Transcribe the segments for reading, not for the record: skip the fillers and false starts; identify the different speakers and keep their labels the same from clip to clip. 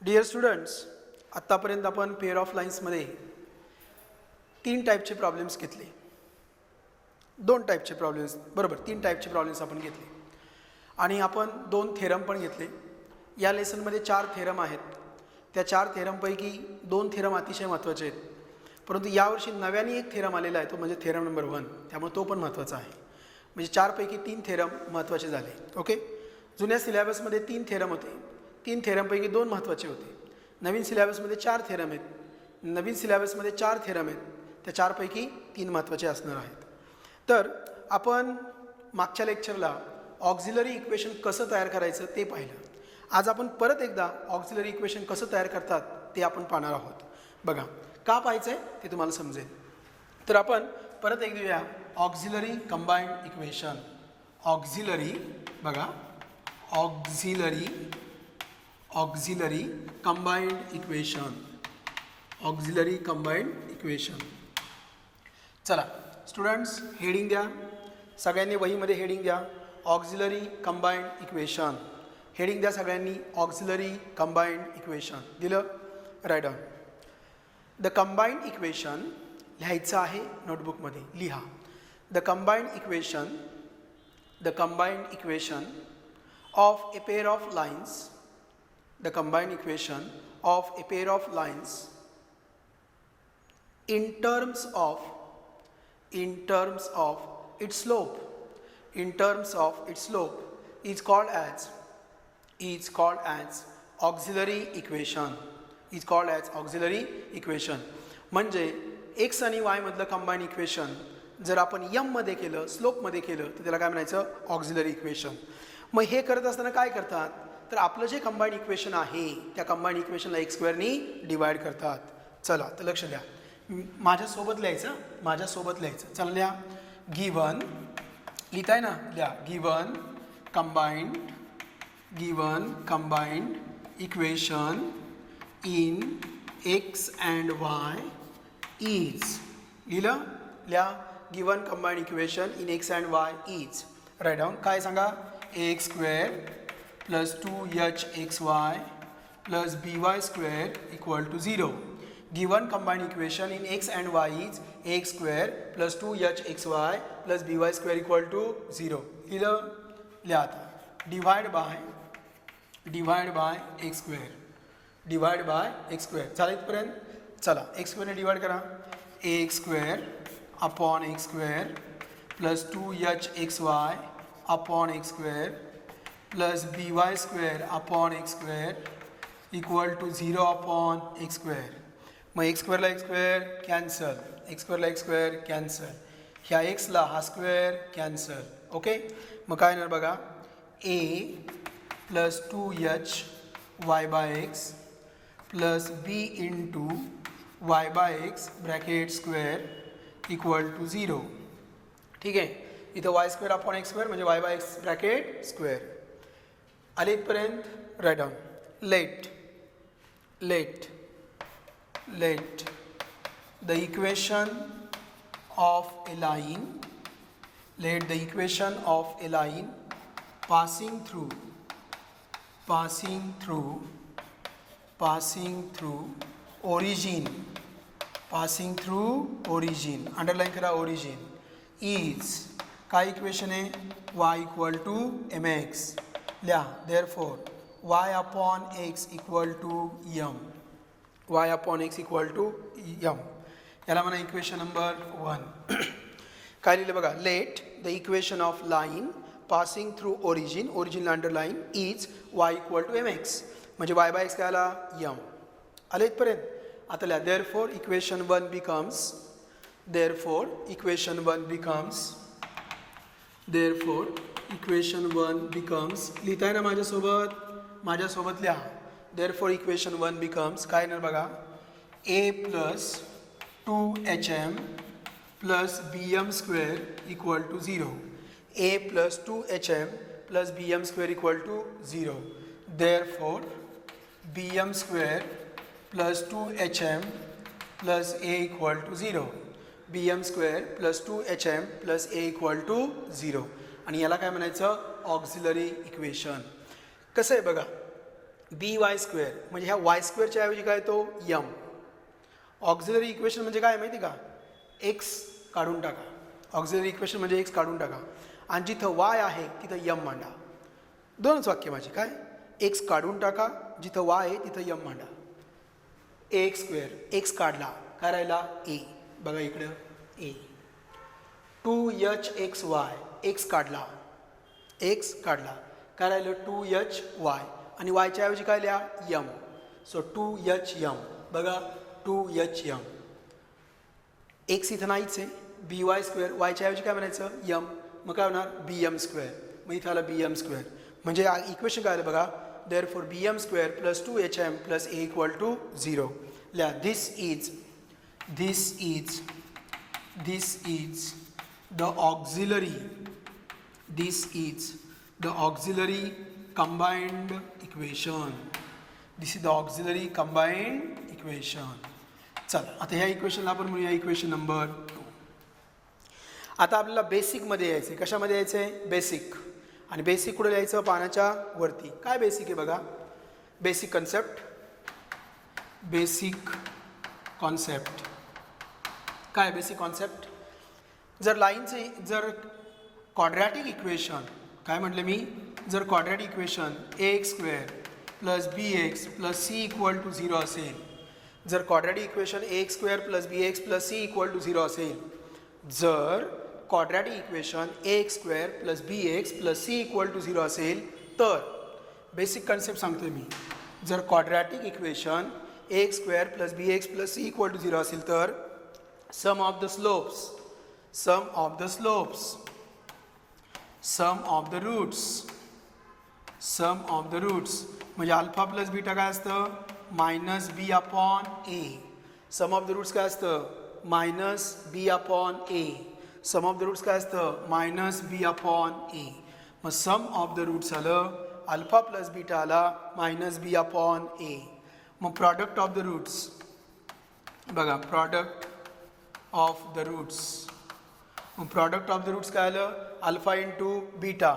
Speaker 1: Dear students, आत्तापर्यंत आपण pair of लाईन्समध्ये 3 टाईपचे प्रॉब्लेम्स घेतले. 2 टाईपचे प्रॉब्लेम्स, बरोबर, 3 टाईपचे प्रॉब्लेम्स आपण घेतले आणि आपण 2 थेरम पण घेतले. या लेसनमध्ये 4 थेरम आहेत. त्या 4 थेरमपैकी 2 थेरम अतिशय महत्त्वाचे आहेत, परंतु यावर्षी नव्याने एक थेरम आलेला आहे, तो म्हणजे थेरम नंबर 1, त्यामुळे तो पण महत्त्वाचा आहे. म्हणजे 4 पैकी 3 थेरम महत्त्वाचे झाले. ओके, जुन्या सिलेबसमध्ये 3 थेरम होते. 3 थेरमपैकी 2 महत्त्वाचे होते. नवीन सिलेबसमध्ये 4 थेरम आहेत. नवीन सिलेबसमध्ये 4 थेरम आहेत, त्या 4 पैकी 3 महत्त्वाचे असणार आहेत. तर आपण मागच्या लेक्चरला ऑक्झिलरी इक्वेशन कसं तयार करायचं ते पाहिलं. आज आपण परत एकदा ऑक्झिलरी इक्वेशन कसं तयार करतात ते आपण पाहणार आहोत. बघा, का पाहायचं आहे ते तुम्हाला समजेल. तर आपण परत एक देऊया ऑक्झिलरी कंबाइंड इक्वेशन. ऑक्झिलरी, बघा, auxiliary combined equation. Auxiliary combined equation. चला स्टुडंट्स, हेडिंग द्या. सगळ्यांनी वहीमध्ये हेडिंग द्या, ऑक्झिलरी कंबाइंड इक्वेशन. हेडिंग द्या सगळ्यांनी, ऑक्झिलरी कंबाइंड इक्वेशन. दिलं, write down. The combined equation लिहायचं आहे नोटबुकमध्ये, लिहा. The combined equation of a pair of lines. The combined equation of a pair of lines in terms of its slope is called as auxiliary equation. म्हणजे x आणि y मधलं combined equation जर आपण m मध्ये केलं, slope मध्ये केलं, तर त्याला काय म्हणायचं, ऑक्झिलरी इक्वेशन. मग हे करत असताना काय करतात, तर आपलं जे कंबाइंड इक्वेशन आहे त्या कंबाइंड इक्वेशनला x² डिवाइड करतात. चला तर लक्ष द्या, माझ्यासोबत लिहायचं. चला लिहा. गिवन, लिहिताय ना, लिहा. Given combined equation in x and y is. लिहिलं, लिहा. Given combined equation in x and y is. Write down. काय सांगा, ax² plus 2hxy plus by² equal to 0. Given combined equation in x and y is ax² plus 2hxy plus by² equal to 0. लिहा आता. divide by x². झालं इथपर्यंत. चला x² ने divide करा. ax² upon x² plus 2hxy upon x² plus by² upon x² equal to 0 upon x². मग x² ला x² cancel, ह्या x ला हा स्क्वेअर कॅन्सल. ओके, मग काय येणार बघा, a plus 2h y by x plus b into y by x bracket square equal to 0. ठीक आहे, इथं y² अपॉन x² म्हणजे y by x bracket square. आले इथपर्यंत. Write down. Let the equation of a line passing origin. Underline करा, origin is. काय equation आहे, y equal to mx. लिहा. therefore y upon x equal to m. याला म्हणा equation number 1. काय लिहिलं बघा, let the equation of line passing through origin underline is y equal to mx. म्हणजे y by x काय आला, m. आले इथपर्यंत. आता लिहा. therefore इक्वेशन 1 becomes लिहिताय ना माझ्यासोबत लिहा. therefore इक्वेशन 1 becomes काय येणार बघा, a plus 2hm plus bm² equal to 0. a plus 2hm plus bm² equal to 0. therefore bm² plus 2hm plus a equal to 0. bm² plus 2hm plus a equal to 0. आणि याला काय म्हणायचं, auxiliary equation. कसं आहे बघा, बी Y square म्हणजे ह्या Y स्क्वेअरच्या ऐवजी काय तो यम. ऑक्झिलरी इक्वेशन म्हणजे काय माहिती का, एक्स काढून टाका. ऑक्झिलरी इक्वेशन म्हणजे एक्स काढून टाका आणि जिथं वाय आहे तिथं यम मांडा. दोनच वाक्य माझी काय, एक्स काढून टाका, जिथं वाय आहे तिथं यम मांडा. एक्स स्क्वेअर, एक्स काढला, काय राहिला ए. बघा इकडं ए. 2hxy, एक्स काढला, एक्स काढला, काय राहिलं 2hy आणि वायच्या ऐवजी काय लिहा यम. So 2hm. बघा 2hm. एक्स इथं नाहीच आहे, बी वाय स्क्वेअर, वायच्या ऐवजी काय म्हणायचं यम, मग काय होणार बी एम स्क्वेअर. मग इथं आलं बी एम स्क्वेअर म्हणजे इक्वेशन काय आलं बघा, therefore b m square plus 2hm प्लस ए इक्वल टू 0. लिहा this is the auxiliary combined equation. This is the auxiliary combined equation. चला आता ह्या इक्वेशनला आपण म्हणूया इक्वेशन नंबर 2. आता आपल्याला बेसिकमध्ये यायचं आहे. कशामध्ये यायचं आहे बेसिक. आणि बेसिक कुठे लिहायचं पानाच्या वरती. काय बेसिक आहे बघा, बेसिक कन्सेप्ट. काय बेसिक कॉन्सेप्ट, जर लाईनचे जर क्वाड्रॅटिक इक्वेशन, काय म्हटलं मी, जर quadratic equation a x square plus b x plus c equal to 0 असेल, जर quadratic equation a x square plus b x plus c equal to 0 असेल, जर quadratic equation a x square plus b x plus c equal to 0 असेल तर, basic concept सांगतोय मी, जर quadratic equation a x square plus b x plus c equal to 0 असेल तर sum of the roots म्हणजे अल्फा प्लस बीटा काय असतं minus b upon a. Sum of the roots काय असतं minus b upon a. Sum of the roots काय असतं minus b upon a. मग सम ऑफ द रूट्स आलं alpha plus beta आला मायनस बी अपॉन ए. मग product of the roots बघा, product of the roots काय आलं alpha into beta.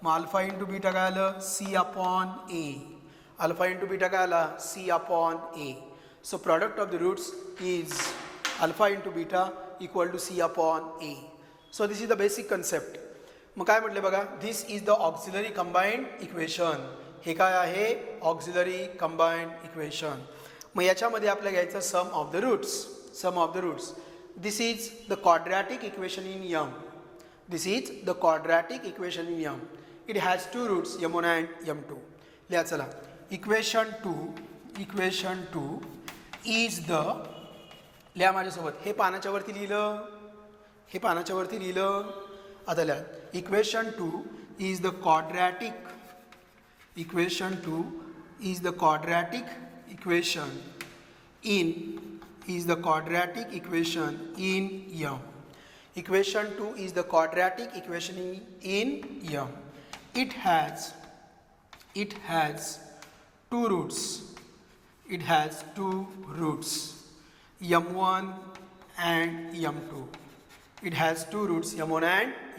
Speaker 1: मग अल्फा इंटू बीटा काय आलं c upon a. Alpha into beta काय आला c upon a. So product of the roots is alpha into beta equal to c upon a. So this is the basic concept. मग काय म्हटलं बघा, this is the auxiliary combined equation. हे काय आहे auxiliary combined equation. मग याच्यामध्ये आपल्याला घ्यायचं sum of the roots. This is the quadratic equation in m. It has two roots m1 and m2. लिहा चला, इक्वेशन 2 इज द, लिहा माझ्यासोबत, हे पानाच्या वरती लिहिलं, आता लिहा equation 2 is the quadratic equation in m. Equation 2 is the quadratic equation in M. It has two roots. M1 and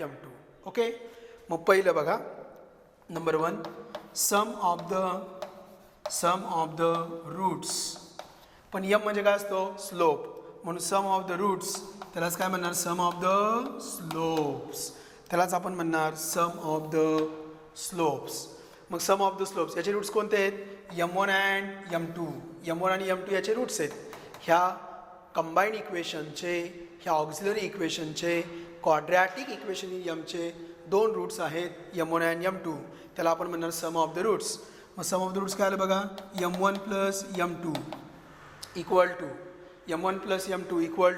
Speaker 1: M2. Okay. मग पहिलं बघा, number 1 sum of the roots. पण यम म्हणजे काय असतो स्लोप, म्हणून सम ऑफ द रूट्स त्यालाच काय म्हणणार सम ऑफ द स्लोप्स. त्यालाच आपण म्हणणार सम ऑफ द स्लोप्स. मग सम ऑफ द स्लोप्स याचे रूट्स कोणते आहेत m1 अँड m2. m1 आणि m2 याचे रूट्स आहेत. ह्या कंबाईंड इक्वेशनचे, ह्या ऑक्झिलरी इक्वेशनचे, क्वाड्रॅटिक इक्वेशन इन यमचे 2 रूट्स आहेत m1 अँड m2. त्याला आपण म्हणणार सम ऑफ द रूट्स. मग सम ऑफ द रूट्स काय आलं बघा, m1 plus m2 equal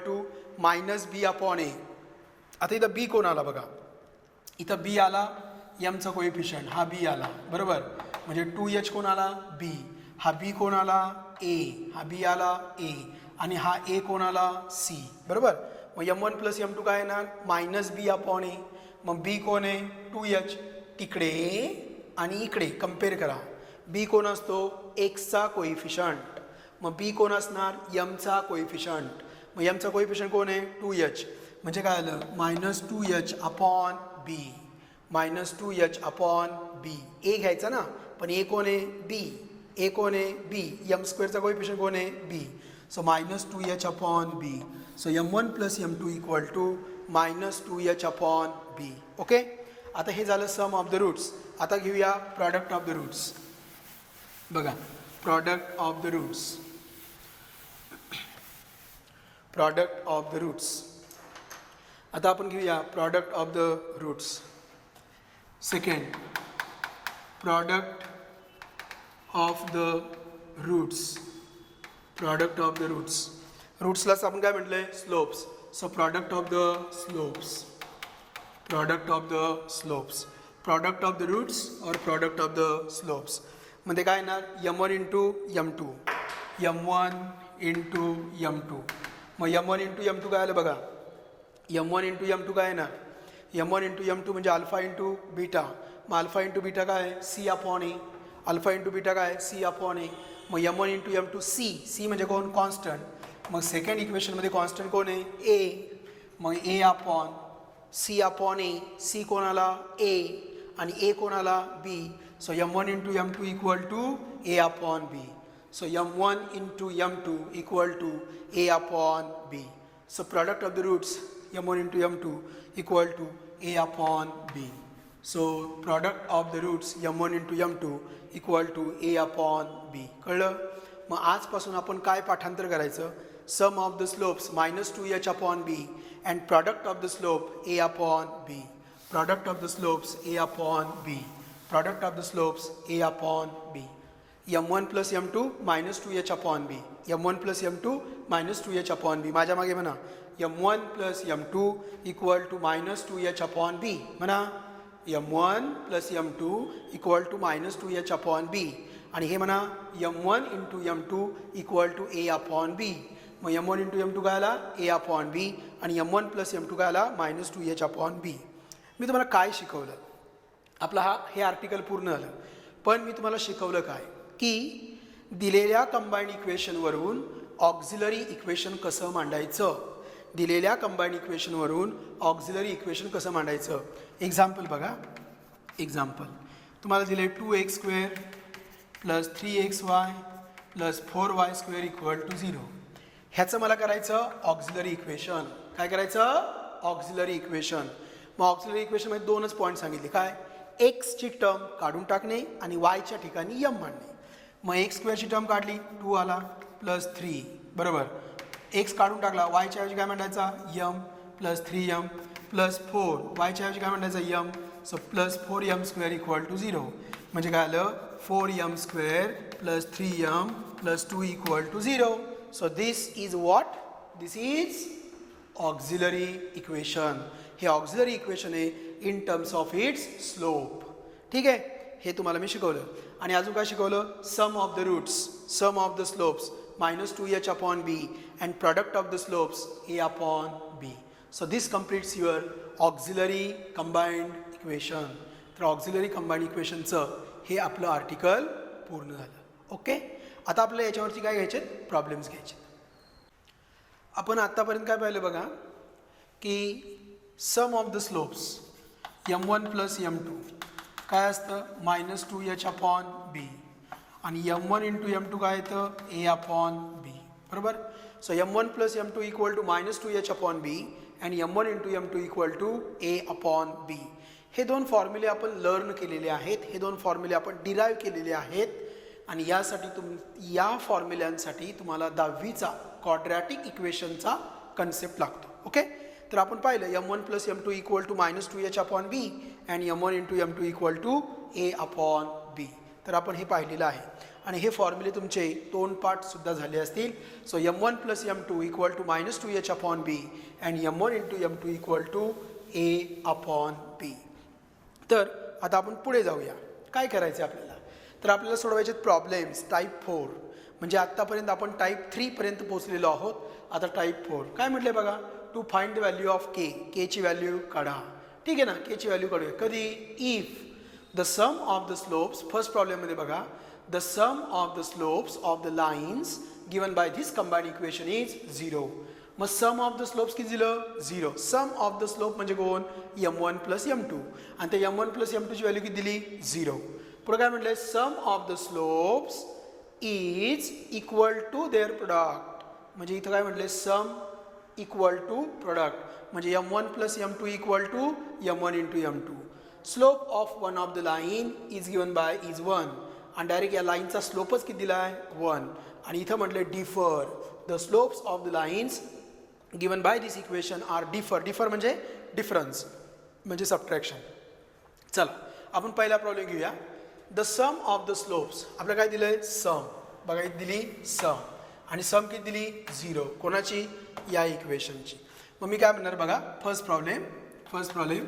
Speaker 1: to minus b upon a. आता इथं बी कोण आला बघा, इथं बी आला एमचा कोएफिशियंट, हा बी आला बरोबर, म्हणजे 2h कोण आला बी, हा बी कोण आला ए, हा बी आला ए, आणि हा ए कोण आला सी बरोबर. मग m1 प्लस m2 काय येणार मायनस बी अपॉन ए. मग बी कोण आहे 2h. तिकडे आणि इकडे कम्पेअर करा, बी कोण असतो एक्सचा कोएफिशियंट, मग बी कोण असणार यमचा कोएफिशियंट. मग यमचा कोएफिशियंट कोण आहे 2h. म्हणजे काय आलं मायनस 2h अपॉन बी. ए घ्यायचा ना, पण ए कोण आहे बी, ए कोण आहे बी, एम स्क्वेअरचा कोएफिशियंट कोण आहे b, so -2h upon b. So m1 plus m2 equal to -2h upon b. Okay, आता हे झालं सम ऑफ द रूट्स. आता घेऊया प्रॉडक्ट ऑफ द रूट्स. बघा product of the roots, product of the roots. आता आपण घेऊया product of the roots. Second, product of the roots, product of the roots. रूट्सलाच आपण काय म्हटलंय slopes. So product of the slopes, product of the slopes, product of the roots और product of the slopes मध्ये काय येणार m1 into m2, m1 into m2. मग m1 into m2 काय आलं बघा, m1 इंटू m2 काय येणार, m1 इंटू m2 म्हणजे अल्फा इंटू बीटा. मग अल्फा इंटू बीटा काय c upon a, alpha into beta काय c अपॉन ए. मग m1 इंटू m2 c म्हणजे कोण कॉन्स्टंट. मग सेकंड इक्वेशनमध्ये कॉन्स्टंट कोण आहे a. मग a upon c upon a, c कोणाला a आणि a कोणाला b. So m1 into m2 equal to a upon b. So m1 into m2 equal to a upon b. So product of the roots m1 into m2 equal to a upon b. So product of the roots m1 into m2 equal to a upon b. कळलं. मग आजपासून आपण काय पाठांतर करायचं, sum of the slopes -2h upon b and product of the slope a upon b, product of the slopes a upon b, product of the slopes a upon b. m1 plus m2 -2h upon b, m1 plus m2 -2h upon b. माझ्या मागे म्हणा m1 plus m2 equal to -2h upon b. म्हणा m1 plus m2 equal to -2h upon b. आणि हे म्हणा m1 into m2 equal to a upon b. मग m1 into m2 काय आला a अपॉन b आणि m1 प्लस m2 काय आला -2h अपॉन b. मी तुम्हाला काय शिकवलं, आपला हे आर्टिकल पूर्ण झालं. पण मी तुम्हाला शिकवलं काय की दिलेल्या कंबाईंड इक्वेशनवरून ऑक्झिलरी इक्वेशन कसं मांडायचं, दिलेल्या कंबाईंड इक्वेशनवरून ऑक्झिलरी इक्वेशन कसं मांडायचं. एक्झाम्पल बघा, एक्झाम्पल तुम्हाला दिले 2x² plus 3xy plus 4y² equal to 0. ह्याचं मला करायचं ऑक्झिलरी इक्वेशन. काय करायचं ऑक्झिलरी इक्वेशन. मग ऑक्झिलरी इक्वेशनमध्ये दोनच पॉईंट सांगितले, काय एक्सची टर्म काढून टाकणे आणि वायच्या ठिकाणी m मांडणे. मग x² ची टर्म काढली 2 आला प्लस 3 बरोबर, x काढून टाकला वायच्या ऐवजी काय मांडायचा m प्लस 3m प्लस 4 वायच्या ऐवजी काय मांडायचा m. So plus 4m² equal to 0. म्हणजे काय आलं 4m² plus 3m plus 2 equal to 0. So this is what, this is auxiliary equation. हे ऑक्झिलरी इक्वेशन आहे in terms of its slope. ठीक आहे, हे तुम्हाला मी शिकवलं. आणि अजून काय शिकवलं, sum of the roots, sum of the slopes -2h upon b and product of the slopes a upon b. So this completes your auxiliary combined equation. तर ऑक्झिलरी कंबाईंड इक्वेशनचं हे आपलं आर्टिकल पूर्ण झालं. ओके, आता आपल्याला याच्यावरती काय घ्यायचे प्रॉब्लेम्स घ्यायचे. आपण आत्तापर्यंत काय पाहिलं बघा की sum of the slopes m1 plus m2 काय असतं -2h अपॉन b आणि m1 इंटू m2 काय येतं a अपॉन b बरोबर. So m1 plus m2 equal to -2h upon b and m1 into m2 equal to a upon b. हे दोन फॉर्म्युले आपण learn केलेले आहेत, हे दोन फॉर्म्युले आपण डिराईव्ह केलेले आहेत. आणि यासाठी या फॉर्म्युल्यांसाठी तुम्हाला 10वीचा क्वाड्रॅटिक इक्वेशनचा कन्सेप्ट लागतो. ओके, तर आपण पाहिलं m1 plus m2 equal to -2h upon b and m1 into m2 equal to a upon b. तर आपण हे पाहिलेलं आहे आणि हे फॉर्म्युले तुमचे 2 पार्टसुद्धा झाले असतील. So m1 plus m2 equal to -2h upon b and m1 into m2 equal to a upon b. तर आता आपण पुढे जाऊया. काय करायचं आपल्याला, तर आपल्याला सोडवायचे प्रॉब्लेम्स टाईप 4. म्हणजे आत्तापर्यंत आपण टाईप 3 पर्यंत पोहोचलेलो आहोत. आता टाईप 4 काय म्हटले बघा, to find the value of k, k ची व्हॅल्यू काढा. ठीक आहे ना, के ची व्हॅल्यू काढूया. कधी if the sum of the slopes, first प्रॉब्लेममध्ये बघा the sum of the slopes of the lines given by this combined equation is 0. मग सम ऑफ द स्लोप्स किती दिलं 0. सम ऑफ द स्लोप म्हणजे कोण m1 प्लस m2 आणि ते m1 plus m2 ची व्हॅल्यू किती दिली 0. पुढे काय म्हटलंय sum of the slopes is equal to their product. म्हणजे इथं काय म्हटले, सम इक्वल टू प्रोडक्ट म्हणजे m1 plus m2 equal to m1 into m2. Slope of one of the line is given by is 1 आणि direct या लाईनचा स्लोपच किती दिला आहे 1. आणि इथं म्हटले differ the slopes of the lines given by this equation are differ. Differ म्हणजे डिफरन्स म्हणजे सबट्रॅक्शन. चला आपण पहिला प्रॉब्लेम घेऊया. The sum of the slopes आपल्याला काय दिलंय सम. बघा इथे दिली सम आणि सम किती दिली 0. कोणाची, या इक्वेशनची. मग मी काय म्हणणार बघा, first problem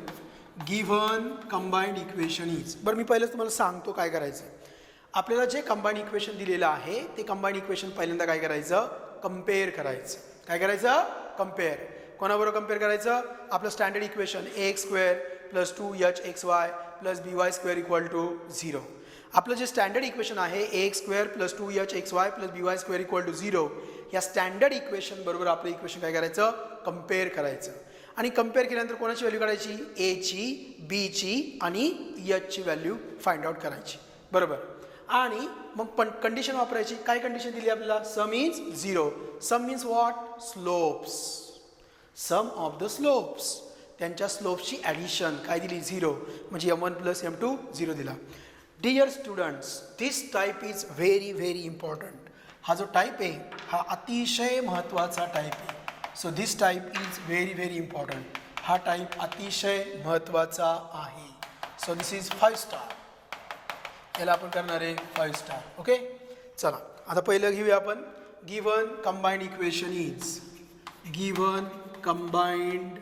Speaker 1: given combined equation is. बरं मी पहिलंच तुम्हाला सांगतो काय करायचं. आपल्याला जे कंबाइंड इक्वेशन दिलेलं आहे ते कंबाइंड इक्वेशन पहिल्यांदा काय करायचं, कम्पेअर करायचं. काय करायचं, कम्पेअर. कोणाबरोबर कम्पेअर करायचं, आपलं standard equation ax square plus 2hxy plus by square equal to 0. आपलं जे स्टँडर्ड इक्वेशन आहे ax square plus 2hxy plus by square equal to 0 या स्टँडर्ड इक्वेशन बरोबर आपलं इक्वेशन काय करायचं, कम्पेअर करायचं. आणि कम्पेअर केल्यानंतर कोणाची व्हॅल्यू काढायची, एची, बीची आणि एचची व्हॅल्यू फाइंड आउट करायची. बरोबर. आणि मग पण कंडिशन वापरायची. काय कंडिशन दिली आपल्याला, sum is 0. Sum means what, slopes. Sum of the slopes त्यांच्या स्लोप्सची ॲडिशन काय दिली 0 म्हणजे m1 प्लस m2 0 दिला. Dear students, this type is very very important. हा जो टाईप आहे हा अतिशय महत्त्वाचा टाईप आहे. So this type is very very important. हा टाईप अतिशय महत्त्वाचा आहे. So this is 5 star. याला आपण करणार आहे 5 स्टार. ओके. चला आता पहिलं घेऊया आपण. Given combined equation is, given combined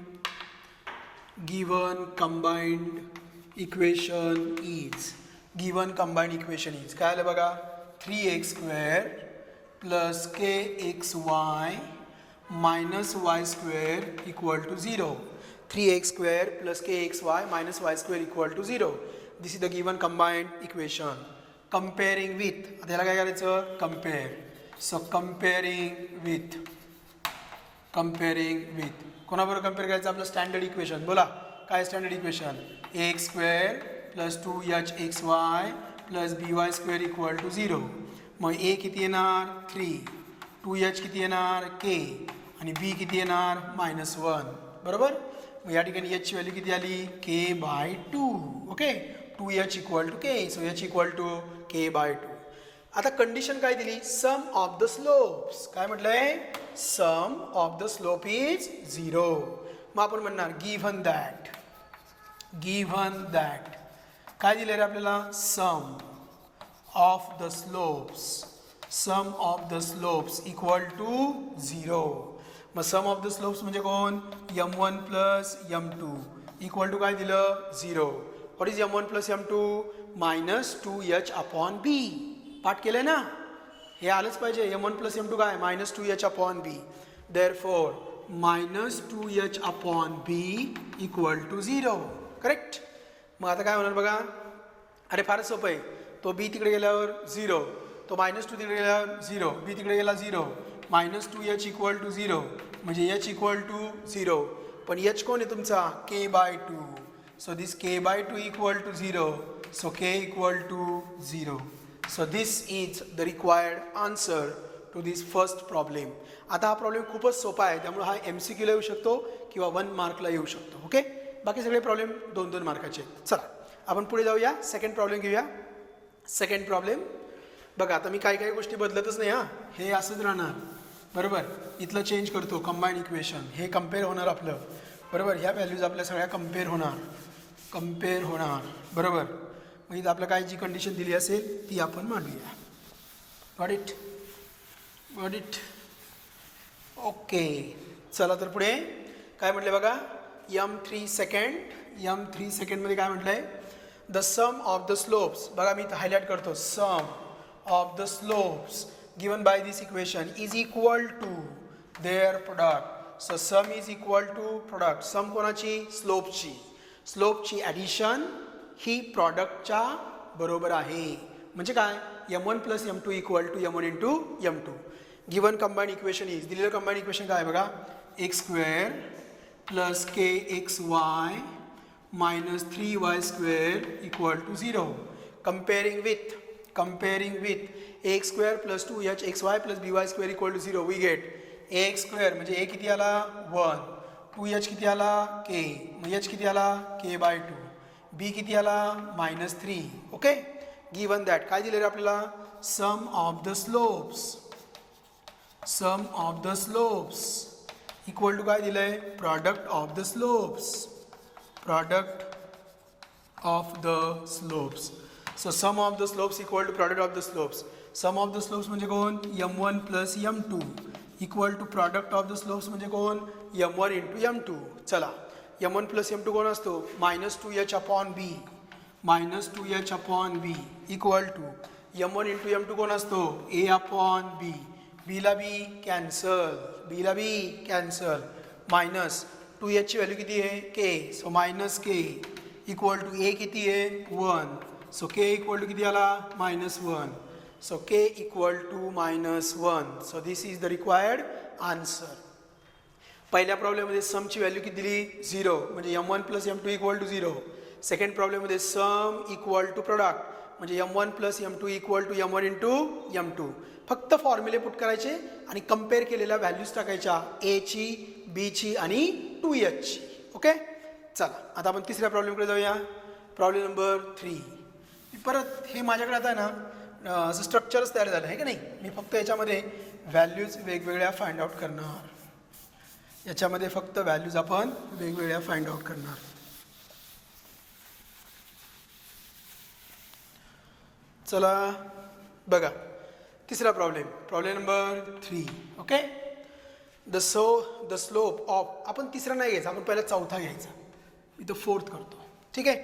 Speaker 1: equation is, given combined equation is काय आलं बघा, 3x square plus kxy minus y square equal to 0. 3x square plus kxy minus y square equal to 0. This is the given combined equation. Comparing with, आता याला काय करायचं, compare. So comparing with कोणाबरोबर compare करायचं, आपलं standard equation. बोला काय standard equation, x square plus 2hxy plus by square equal to 0. मग ए किती येणार 3, 2h किती येणार k आणि b किती येणार -1. बरोबर. मग या ठिकाणी h ची व्हॅल्यू किती आली, k/2. Okay. 2h equal to k. So h equal to k/2. आता कंडिशन काय दिली, सम ऑफ द स्लोप्स. काय म्हटलंय, sum of the slope is 0. मग आपण म्हणणार गिव्हन दॅट काय दिलं रे आपल्याला, sum of the slopes equal to 0. मग सम ऑफ द स्लोप्स म्हणजे कोण, m1 plus m2 equal to काय दिलं 0. What is m1 plus m2, -2h upon b. पाठ केलंय ना, हे आलंच पाहिजे. m1 प्लस m2 काय, -2h upon b. Therefore -2h upon b equal to 0. Correct. मग आता काय होणार बघा, अरे फारच सोपं आहे. तो b तिकडे गेल्यावर 0, तो -2 तिकडे गेल्यावर 0, b तिकडे गेला 0, -2h इक्वल टू 0 म्हणजे h इक्वल टू 0. पण h कोण आहे तुमचा, k/2. So this k/2 equal to 0. So k equal to 0. So this is the required answer to this first problem. आता हा प्रॉब्लेम खूपच सोपा आहे, त्यामुळे हा MCQ ला येऊ शकतो किंवा 1 मार्कला येऊ शकतो. ओके. बाकी सगळे प्रॉब्लेम 2-2 मार्काचे. चला आपण पुढे जाऊया, सेकंड प्रॉब्लेम घेऊया. सेकंड प्रॉब्लेम बघा, आता मी काही गोष्टी बदलतच नाही. हे असंच राहणार. बरोबर. इथलं चेंज करतो, कंबाइंड इक्वेशन. हे कम्पेअर होणार आपलं. बरोबर. ह्या व्हॅल्यूज आपल्या सगळ्या कम्पेअर होणार. बरोबर. मग इथं आपलं काय जी कंडिशन दिली असेल ती आपण मांडूया. Got it. ओके. चला तर पुढे काय म्हटलं बघा, m3 सेकंडमध्ये काय म्हटलंय, the sum of the slopes. बघा मी इथं हायलाईट करतो, sum of the slopes given by this equation is equal to their product. So sum is equal to product. Sum कोणाची, स्लोपची ॲडिशन ही प्रॉडक्टच्या बरोबर आहे. म्हणजे काय, m1 plus m2 equal to m1 into m2. Given combined equation is, दिलेलं combined equation काय बघा, x square plus kxy minus 3y square equal to 0. Comparing with comparing with ax square plus 2hxy plus by square equal to 0 we get ax square म्हणजे a किती आला 1, 2h किती आला k, मग h किती आला k/2, b किती आला -3. ओके, गिवन दॅट काय दिले रे आपल्याला sum of the slopes equal to काय दिलंय product of the slopes. So sum of the slopes equal to product of the slopes. Sum of the slopes म्हणजे कोण m1 plus m2 equal to product of the slopes म्हणजे कोण m1 into m2. चला m1 plus m2 कोण असतो -2h upon b equal to m1 into m2 कोण असतो a upon b. बीला बी कॅन्सल मायनस 2h ची व्हॅल्यू किती आहे k, so minus k equal to a किती आहे 1, सो k इक्वल टू किती आला -1, so k equal to -1. So this is the required answer. पहिल्या प्रॉब्लेममध्ये समची व्हॅल्यू किती दिली 0 म्हणजे m1 plus m2 equal to 0. Second प्रॉब्लेममध्ये सम इक्वल टू प्रोडक्ट म्हणजे m1 plus m2 equal to m1 into m2. फक्त फॉर्म्युले पुट करायचे आणि कम्पेअर केलेल्या व्हॅल्यूज टाकायच्या a ची b ची आणि 2h ची. ओके, चला आता आपण तिसऱ्या प्रॉब्लेमकडे जाऊया. Problem number 3. परत हे माझ्याकडे आता ना असं स्ट्रक्चरच तयार झालं आहे का नाही. मी फक्त याच्यामध्ये व्हॅल्यूज वेगवेगळ्या फाइंड आउट करणार. याच्यामध्ये फक्त व्हॅल्यूज आपण वेगवेगळ्या फाइंड आउट करणार. चला बघा तिसरा problem number 3. Okay, the slope of, आपण तिसरा नाही घ्यायचा, आपण पहिला चौथा घ्यायचा. मी तो फोर्थ करतो. ठीक आहे.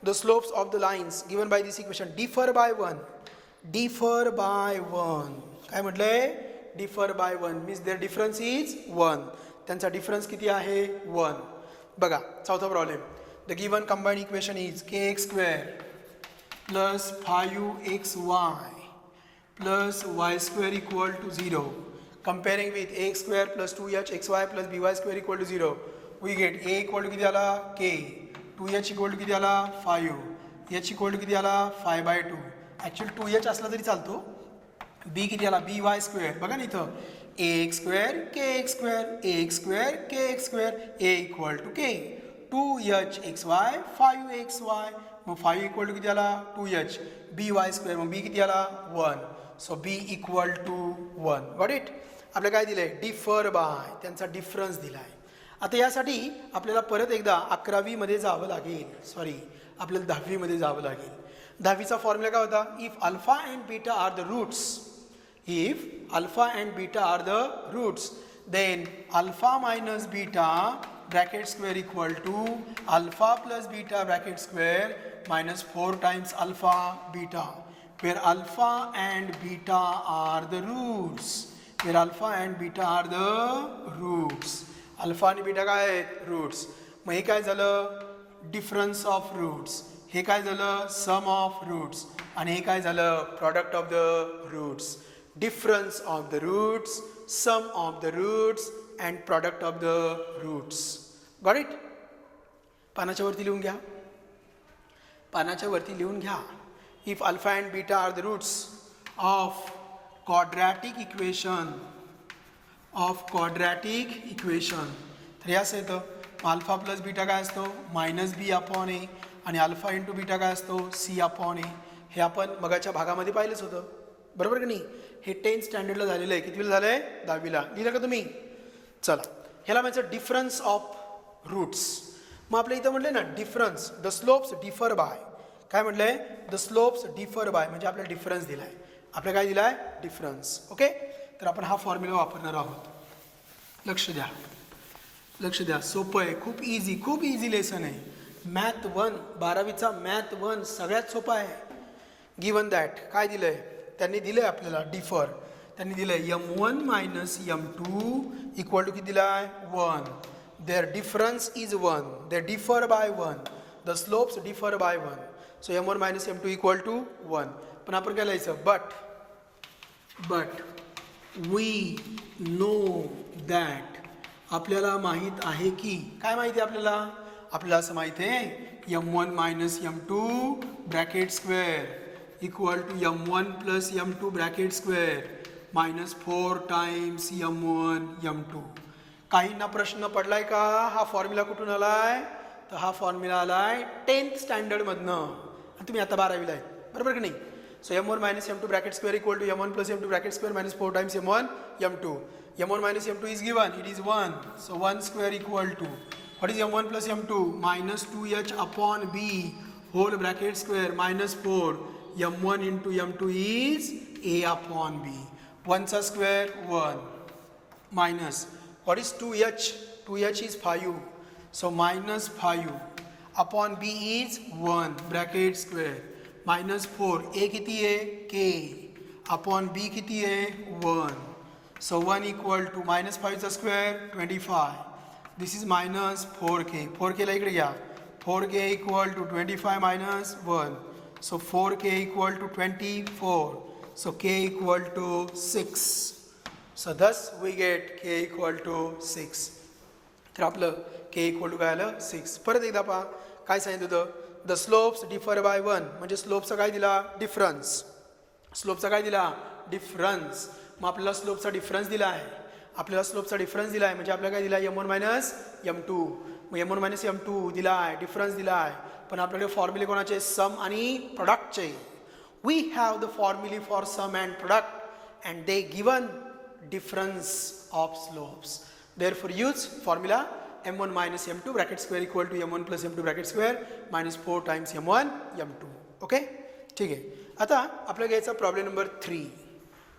Speaker 1: The slopes of the lines given by this equation differ by one. काय म्हटलंय differ by 1 means their difference is 1. त्यांचा डिफरन्स किती आहे 1. बघा चौथा problem. The given combined equation is kx² plus 5xy plus y square equal to 0 comparing with ax square plus 2hxy plus by square equal to 0 we get a equal to किती आला k, 2h equal to किती आला 5, h equal to किती आला 5/2. Actually 2h असला तरी चालतो. b किती आला by square बघा ना इथं ax square kx square a equal to k, 2hxy 5xy मग 5 इक्वल टू किती आला 2h, by स्क्वेअर मग b किती आला 1, so b equal to 1. Got it. आपल्याला काय दिलं आहे डिफर बाय, त्यांचा डिफरन्स दिला आहे. आता यासाठी आपल्याला परत एकदा 11वीमध्ये जावं लागेल, आपल्याला 10वीमध्ये जावं लागेल. 10वीचा फॉर्म्युला काय होता if alpha and beta are the roots then alpha minus beta bracket square equal to alpha plus beta bracket square minus 4 times alpha beta, where alpha and beta are the roots. Alpha आणि beta काय आहेत roots. मग हे काय झालं difference of roots, हे काय झालं सम ऑफ रूट्स आणि हे काय झालं product of the roots. Difference of the roots, sum of the roots and product of the roots. Got it. पानाच्या वरती लिहून घ्या. If alpha and beta are the roots of quadratic equation तर हे असं येतं अल्फा प्लस बीटा काय असतो -b अपॉन ए आणि अल्फा इंटू बीटा काय असतो c अपॉन ए. हे आपण मगाच्या भागामध्ये पाहिलंच होतं बरोबर की नाही. हे 10th स्टँडर्डला झालेलं आहे. कितवीला झालं आहे 10वीला. लिहिलं का तुम्ही. चला ह्याला म्हणायचं डिफरन्स ऑफ रूट्स. मग आपल्या इथं म्हटलं ना difference the slopes differ by. काय म्हटलंय द स्लोप्स डिफर बाय म्हणजे आपल्याला डिफरन्स दिलाय. आपल्याला काय दिलाय डिफरन्स. ओके, तर आपण हा फॉर्म्युला वापरणार आहोत. लक्ष द्या. सोपं आहे, खूप इझी लेसन आहे. मॅथ 1 12वीचा मॅथ 1 सगळ्यात सोपा आहे. गिवन दॅट काय दिलंय त्यांनी दिलंय आपल्याला डिफर. त्यांनी दिलंय m1 minus m2 equal to किती दिलाय 1. Their difference is 1. They differ by 1. The slopes differ by 1. So m1 minus m2 equal to 1. पण आपण काय लिहायचं but we know that. आपल्याला माहित आहे की काय माहिती आहे आपल्याला असं माहित आहे m1 minus m2 bracket square equal to m1 plus m2 bracket square minus 4 times m1 m2. काहींना प्रश्न पडलाय का हा फॉर्म्युला कुठून आलाय? तर हा फॉर्म्युला आलाय 10th स्टँडर्डमधनं आणि तुम्ही आता 12वीला आहे, बरोबर की नाही? So m1 minus m2 bracket square equal to m1 plus m2 bracket square minus 4 times m1 m2. m1 minus m2 is given, it is 1. So 1 square equal to, what is m1 plus m2? Minus 2h upon b whole bracket square minus 4. m1 into m2 is a upon b. 1 square 1 minus, what is 2h? 2h is 5. So minus 5 upon b is 1 bracket square minus 4. a किती है? k upon b किती है? 1. So 1 equal to minus 5 square 25. This is minus 4k. 4k ला इकडे घ्या. 4k equal to 25 minus 1. So 4k equal to 24. So k equal to 6. So thus we get k equal to 6. तर आपलं k equal to काय आलं? 6. परत एकदा पहा काय सांगितलं होतं? The slopes differ by 1. म्हणजे स्लोपचा काय दिला? डिफरन्स. स्लोपचा काय दिला? डिफरन्स. मग आपल्याला स्लोपचा डिफरन्स दिला आहे. आपल्याला स्लोपचा डिफरन्स दिला आहे म्हणजे आपल्याला काय दिला? m1 minus m2. मग m1 मायनस m2 दिला आहे, डिफरन्स दिला आहे. पण आपल्याकडे फॉर्म्युले कोणाचे? सम आणि प्रोडक्टचे. We have the formulae for sum and product and they given difference of slopes. Therefore use formula m1 minus m2 bracket square equal to m1 plus m2 bracket square minus 4 times m1 m2. Okay, ठीक आहे. आता आपल्याला घ्यायचा problem number 3.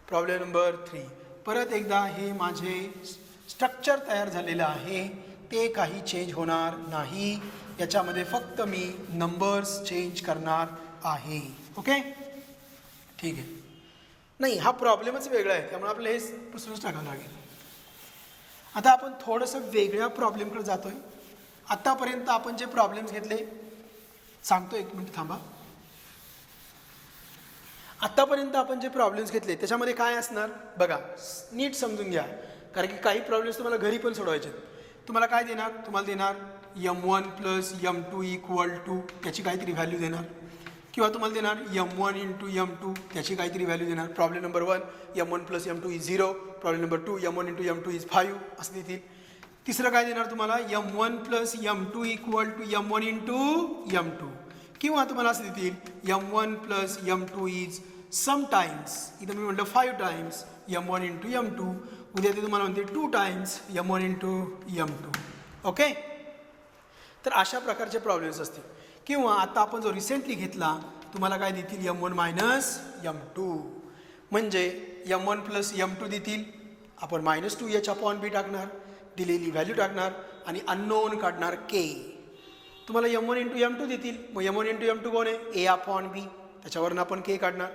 Speaker 1: Problem number 3. परत एकदा हे माझे structure तयार झालेलं आहे, ते काही चेंज होणार नाही. याच्यामध्ये फक्त मी नंबर्स चेंज करणार आहे. ओके, ठीक आहे. नाही, हा प्रॉब्लेमच वेगळा आहे त्यामुळे आपल्याला हे पुसूनच टाकावं लागेल. आता आपण थोडंसं वेगळ्या प्रॉब्लेमकडे जातोय. आत्तापर्यंत आपण जे प्रॉब्लेम्स घेतले, सांगतो, एक मिनिट थांबा. आत्तापर्यंत आपण जे प्रॉब्लेम्स घेतले त्याच्यामध्ये काय असणार बघा, नीट समजून घ्या. कारण की काही प्रॉब्लेम्स तुम्हाला घरी पण सोडवायचे. तुम्हाला काय देणार? तुम्हाला देणार m1 plus m2 equal to त्याची काहीतरी व्हॅल्यू देणार, किंवा तुम्हाला देणार m1 इंटू m2 त्याची काहीतरी व्हॅल्यू देणार. Problem number 1 m1 plus m2 is 0. Problem number 2 m1 into m2 is 5 असं देतील. तिसरं काय देणार तुम्हाला? m1 plus m2 equal to m1 into m2, किंवा तुम्हाला असं देतील m1 plus m2 is sometimes, इथं मी म्हटलं 5 टाइम्स m1 इंटू m2. उद्या ते तुम्हाला म्हणते 2 times m1 into m2. Okay, तर अशा प्रकारचे प्रॉब्लेम्स असतील. किंवा आता आपण जो रिसेंटली घेतला तुम्हाला काय देतील? m1 minus m2. म्हणजे m1 प्लस m2 देतील, आपण मायनस 2h अपॉन बी टाकणार, दिलेली व्हॅल्यू टाकणार आणि अननोन काढणार k. तुम्हाला m1 इंटू m2 देतील, मग m1 इंटू m2 कोण आहे? a अपॉन बी, त्याच्यावरनं आपण k काढणार.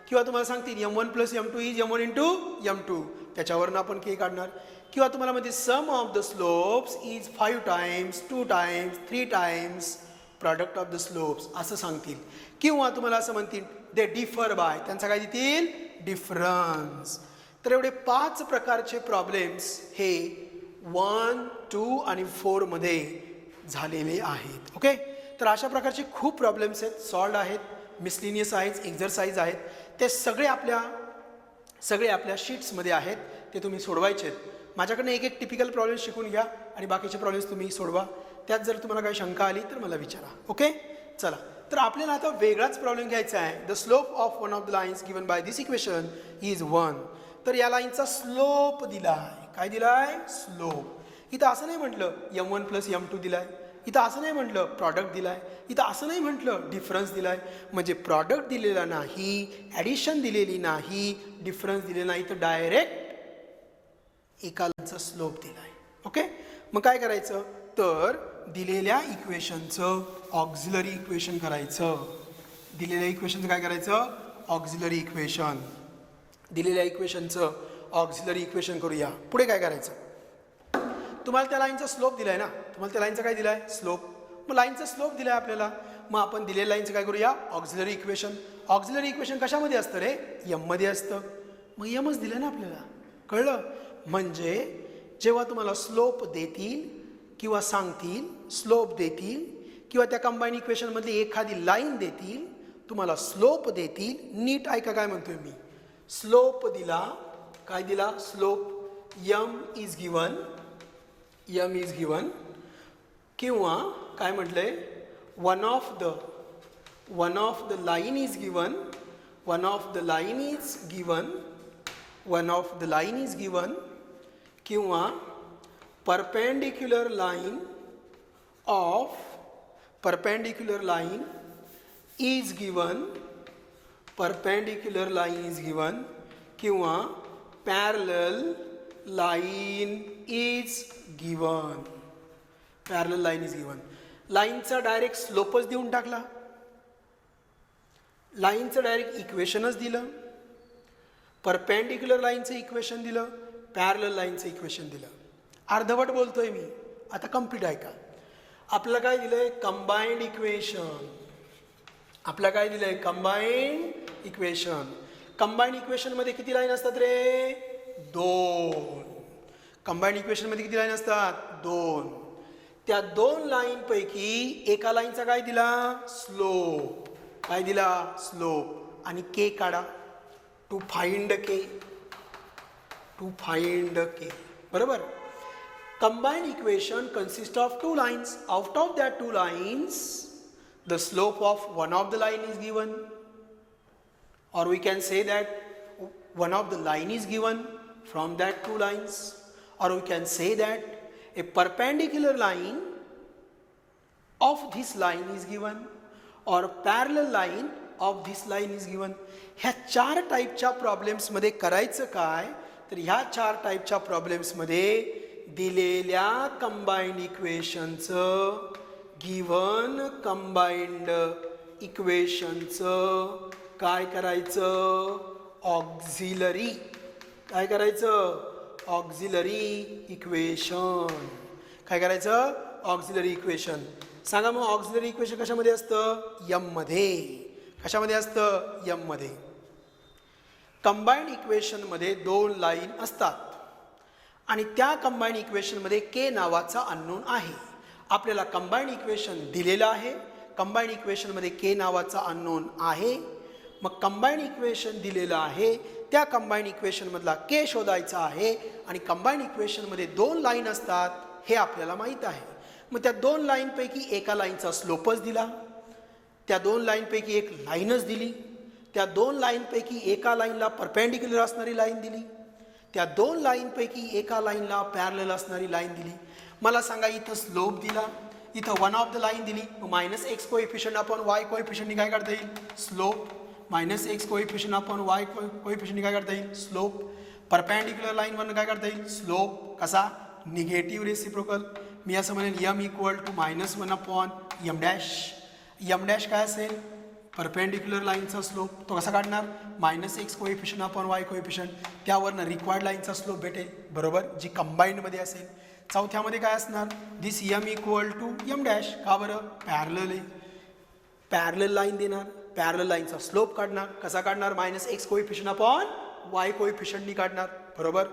Speaker 1: किंवा तुम्हाला सांगतील m1 plus m2 is m1 into m2, त्याच्यावरनं आपण k काढणार. किंवा तुम्हाला म्हणते sum of the slopes is 5 times 2 times 3 times product of the slopes असं सांगतील. किंवा तुम्हाला असं म्हणतील दे डिफर बाय, त्यांचा काय देतील? डिफरन्स. तर एवढे 5 प्रकारचे प्रॉब्लेम्स हे 1, 2 आणि 4 मध्ये झालेले आहेत. ओके, तर अशा प्रकारचे खूप प्रॉब्लेम्स आहेत, सॉल्ड आहेत, मिसलिनियस आहेत, एक्झरसाइज आहेत. ते सगळे आपल्या शीट्समध्ये आहेत, ते तुम्ही सोडवायचे आहेत. माझ्याकडनं एक एक टिपिकल प्रॉब्लेम शिकून घ्या आणि बाकीचे प्रॉब्लेम्स तुम्ही सोडवा. त्यात जर तुम्हाला काही शंका आली तर मला विचारा. ओके, चला. तर आपल्याला आता वेगळाच प्रॉब्लेम घ्यायचा आहे. The slope of one of the lines given by this equation is 1. तर या लाईनचा स्लोप दिला आहे. काय दिला आहे? स्लोप. इथं असं नाही म्हटलं m1 प्लस m2 दिला आहे, इथं असं नाही म्हटलं प्रॉडक्ट दिला आहे, इथं असं नाही म्हटलं डिफरन्स दिला आहे. म्हणजे प्रॉडक्ट दिलेला नाही, ॲडिशन दिलेली नाही, डिफरन्स दिलेला नाही, तर डायरेक्ट एका लाईनचा स्लोप दिला आहे. ओके, मग काय करायचं? तर दिलेल्या इक्वेशनचं ऑक्झिलरी इक्वेशन करायचं. दिलेल्या इक्वेशनचं काय करायचं? Auxiliary equation. दिलेल्या इक्वेशनचं ऑक्झिलरी इक्वेशन करूया. पुढे काय करायचं? तुम्हाला त्या लाईनचा स्लोप दिलाय ना, तुम्हाला त्या लाईनचा काय दिलाय? स्लोप. मग लाईनचा स्लोप दिलाय आपल्याला, मग आपण दिलेल्या लाईनचं काय करूया? Auxiliary equation. ऑक्झिलरी इक्वेशन कशामध्ये असतं रे? m मध्ये असतं. मग mच दिलं ना आपल्याला, कळलं? म्हणजे जेव्हा तुम्हाला स्लोप देतील किंवा सांगतील, स्लोप देतील किंवा त्या कंबाईन इक्वेशनमधली एखादी लाईन देतील, तुम्हाला स्लोप देतील. नीट ऐका काय म्हणतोय मी. स्लोप दिला, काय दिला slope, m is given, m is given, किंवा काय म्हटलंय, one of the line is given, one of the line is given, one of the line is given, किंवा perpendicular line of, perpendicular line is given, perpendicular line is given, किंवा parallel line is given, parallel line is given. लाईनचा direct स्लोपच देऊन टाकला, लाईनचं direct इक्वेशनच दिलं, perpendicular लाईनचं इक्वेशन दिलं, पॅरलल लाईनचं इक्वेशन दिलं. अर्धवट बोलतोय मी, आता कम्प्लीट ऐका. आपलं काय दिलंय, कंबाईंड इक्वेशन. आपलं काय दिलंय, कंबाईंड इक्वेशन. कंबाईंड इक्वेशनमध्ये किती लाईन असतात रे, 2. कंबाईंड इक्वेशनमध्ये किती लाईन असतात, 2. त्या 2 लाईनपैकी एका लाईनचा काय दिला, स्लोप. काय दिला, स्लोप. आणि के काढा, to find k, to find k. बरोबर. Combined equation consist of 2 lines. Out of that 2 lines, the slope of one of the line is given, or we can say that one of the line is given from that 2 lines, or we can say that a perpendicular line of this line is given, or parallel line of this line is given. ह्या 4 टाईपच्या प्रॉब्लेम्समध्ये करायचं काय, तर ह्या 4 टाईपच्या प्रॉब्लेम्समध्ये दिलेल्या combined इक्वेशनचं, given combined इक्वेशनचं काय करायचं, ऑक्झिलरी. काय करायचं, ऑक्झिलरी इक्वेशन. काय करायचं, ऑक्झिलरी इक्वेशन. सांगा मग ऑक्झिलरी इक्वेशन कशामध्ये असतं, यम मध्ये. कशामध्ये असतं, यम मध्ये. कंबाईंड इक्वेशनमध्ये 2 लाईन असतात आणि त्या कंबाईंड इक्वेशनमध्ये के नावाचा अननोन आहे. आपल्याला कंबाईंड इक्वेशन दिलेलं आहे, कंबाईंड इक्वेशनमध्ये के नावाचा अननोन आहे. मग कंबाईंड इक्वेशन दिलेलं आहे, त्या कंबाईंड इक्वेशनमधला के शोधायचा आहे. आणि कंबाईंड इक्वेशनमध्ये 2 लाईन असतात हे आपल्याला माहीत आहे. मग त्या 2 लाईनपैकी एका लाईनचा स्लोपच दिला, त्या 2 लाईनपैकी एक लाईनच दिली, त्या 2 लाईनपैकी एका लाईनला परपेंडिक्युलर असणारी लाईन दिली, त्या 2 लाईनपैकी एका लाईनला पॅरलल असणारी लाईन दिली. मला सांगा इथं स्लोप दिला, इथं वन ऑफ द लाईन दिली, मायनस एक्स कोएफिशियंट आपण वाय कोएफिशियंटनी काय काढता येईल, स्लोप. मायनस एक्स कोएफिशियंट आपण वाय कोएफिशियंटनी काय काढता येईल, स्लोप. परपेंडिक्युलर लाईनवरनं काय काढता येईल, स्लोप. कसा, निगेटिव्ह रेसिप्रोकल. मी असं म्हणेन m equal to -1/m dash. M dash काय असेल, परपेंडिक्युलर लाईनचा स्लोप. तो कसा काढणार, मायनस एक्स कोएफिशियंट आपण वाय कोएफिशियंट, त्यावरनं रिक्वायर्ड लाईनचा स्लोप भेटेल. बरोबर, जी कंबाईंडमध्ये असेल. चौथ्यामध्ये काय असणार, this m equal to m dash. का बरं, पॅरलल आहे, पॅरलल लाईन देणार, पॅरलल लाईनचा स्लोप काढणार. कसा काढणार, minus x coefficient upon y कोएफिशियंटनी काढणार. बरोबर.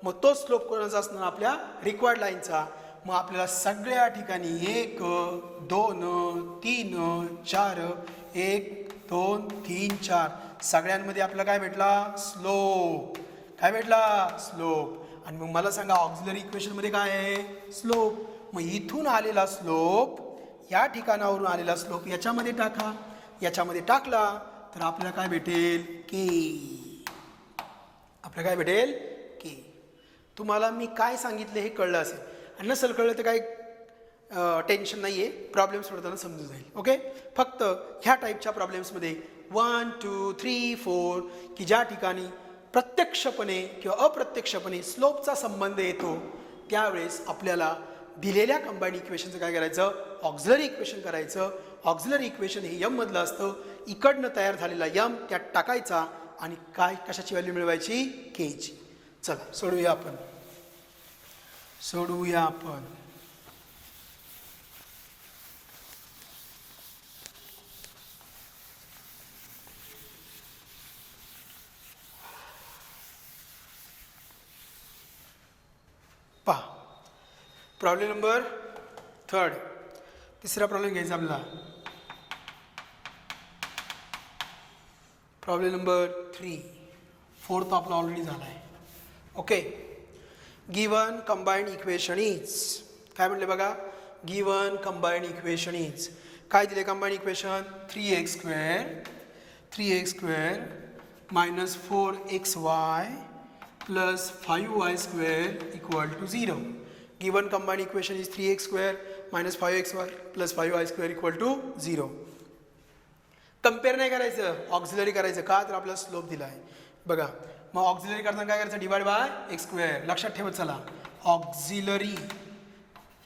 Speaker 1: मग तो स्लोप कोणाचा असणार, आपल्या रिक्वायर्ड लाईनचा. मग आपल्याला सगळ्या ठिकाणी 1 2 3 4, 1 2 3 4 सगळ्यांमध्ये आपल्याला काय भेटला, स्लोप. काय भेटला, स्लोप. आणि मग मला सांगा ऑक्झिलरी इक्वेशनमध्ये काय आहे, स्लोप. मग इथून आलेला स्लोप, या ठिकाणावरून आलेला स्लोप याच्यामध्ये टाका. याच्यामध्ये टाकला तर आपल्याला काय भेटेल, के. आपल्याला काय भेटेल, के. तुम्हाला मी काय सांगितले हे कळलं असेल, आणि नसेल कळलं तर काय टेन्शन नाही आहे, प्रॉब्लेम सोडताना समजून जाईल. ओके. फक्त ह्या टाईपच्या प्रॉब्लेम्समध्ये 1 2 3 4 की ज्या ठिकाणी प्रत्यक्षपणे किंवा अप्रत्यक्षपणे स्लोपचा संबंध येतो, त्यावेळेस आपल्याला दिलेल्या कंबाईंड इक्वेशनचं काय करायचं, ऑक्झिलरी इक्वेशन करायचं. ऑक्झिलरी इक्वेशन हे यम मधलं असतं. इकडनं तयार झालेला यम त्यात टाकायचा आणि काय, कशाची व्हॅल्यू मिळवायची, केची. चला सोडवूया आपण, सोडवूया आपण. पहा, प्रॉब्लेम नंबर 3. तिसरा प्रॉब्लेम घ्यायचा आपल्याला. Problem number 3. फोर्थ आपला ऑलरेडी झाला आहे. Okay. Given combined equation is, काय म्हणले बघा, गिवन कंबाईंड इक्वेशन इज, काय दिले combined equation, 3x square minus 4xy plus 5y² equal to 0. Given combined equation is 3x square minus 5xy plus 5y² equal to 0. Compare नाही करायचं, auxiliary करायचं. का तर आपल्याला स्लोप दिला आहे बघा. मग ऑक्झिलरी करताना काय करायचं, डिवाइड बाय x स्क्वेअर. लक्षात ठेवत चला,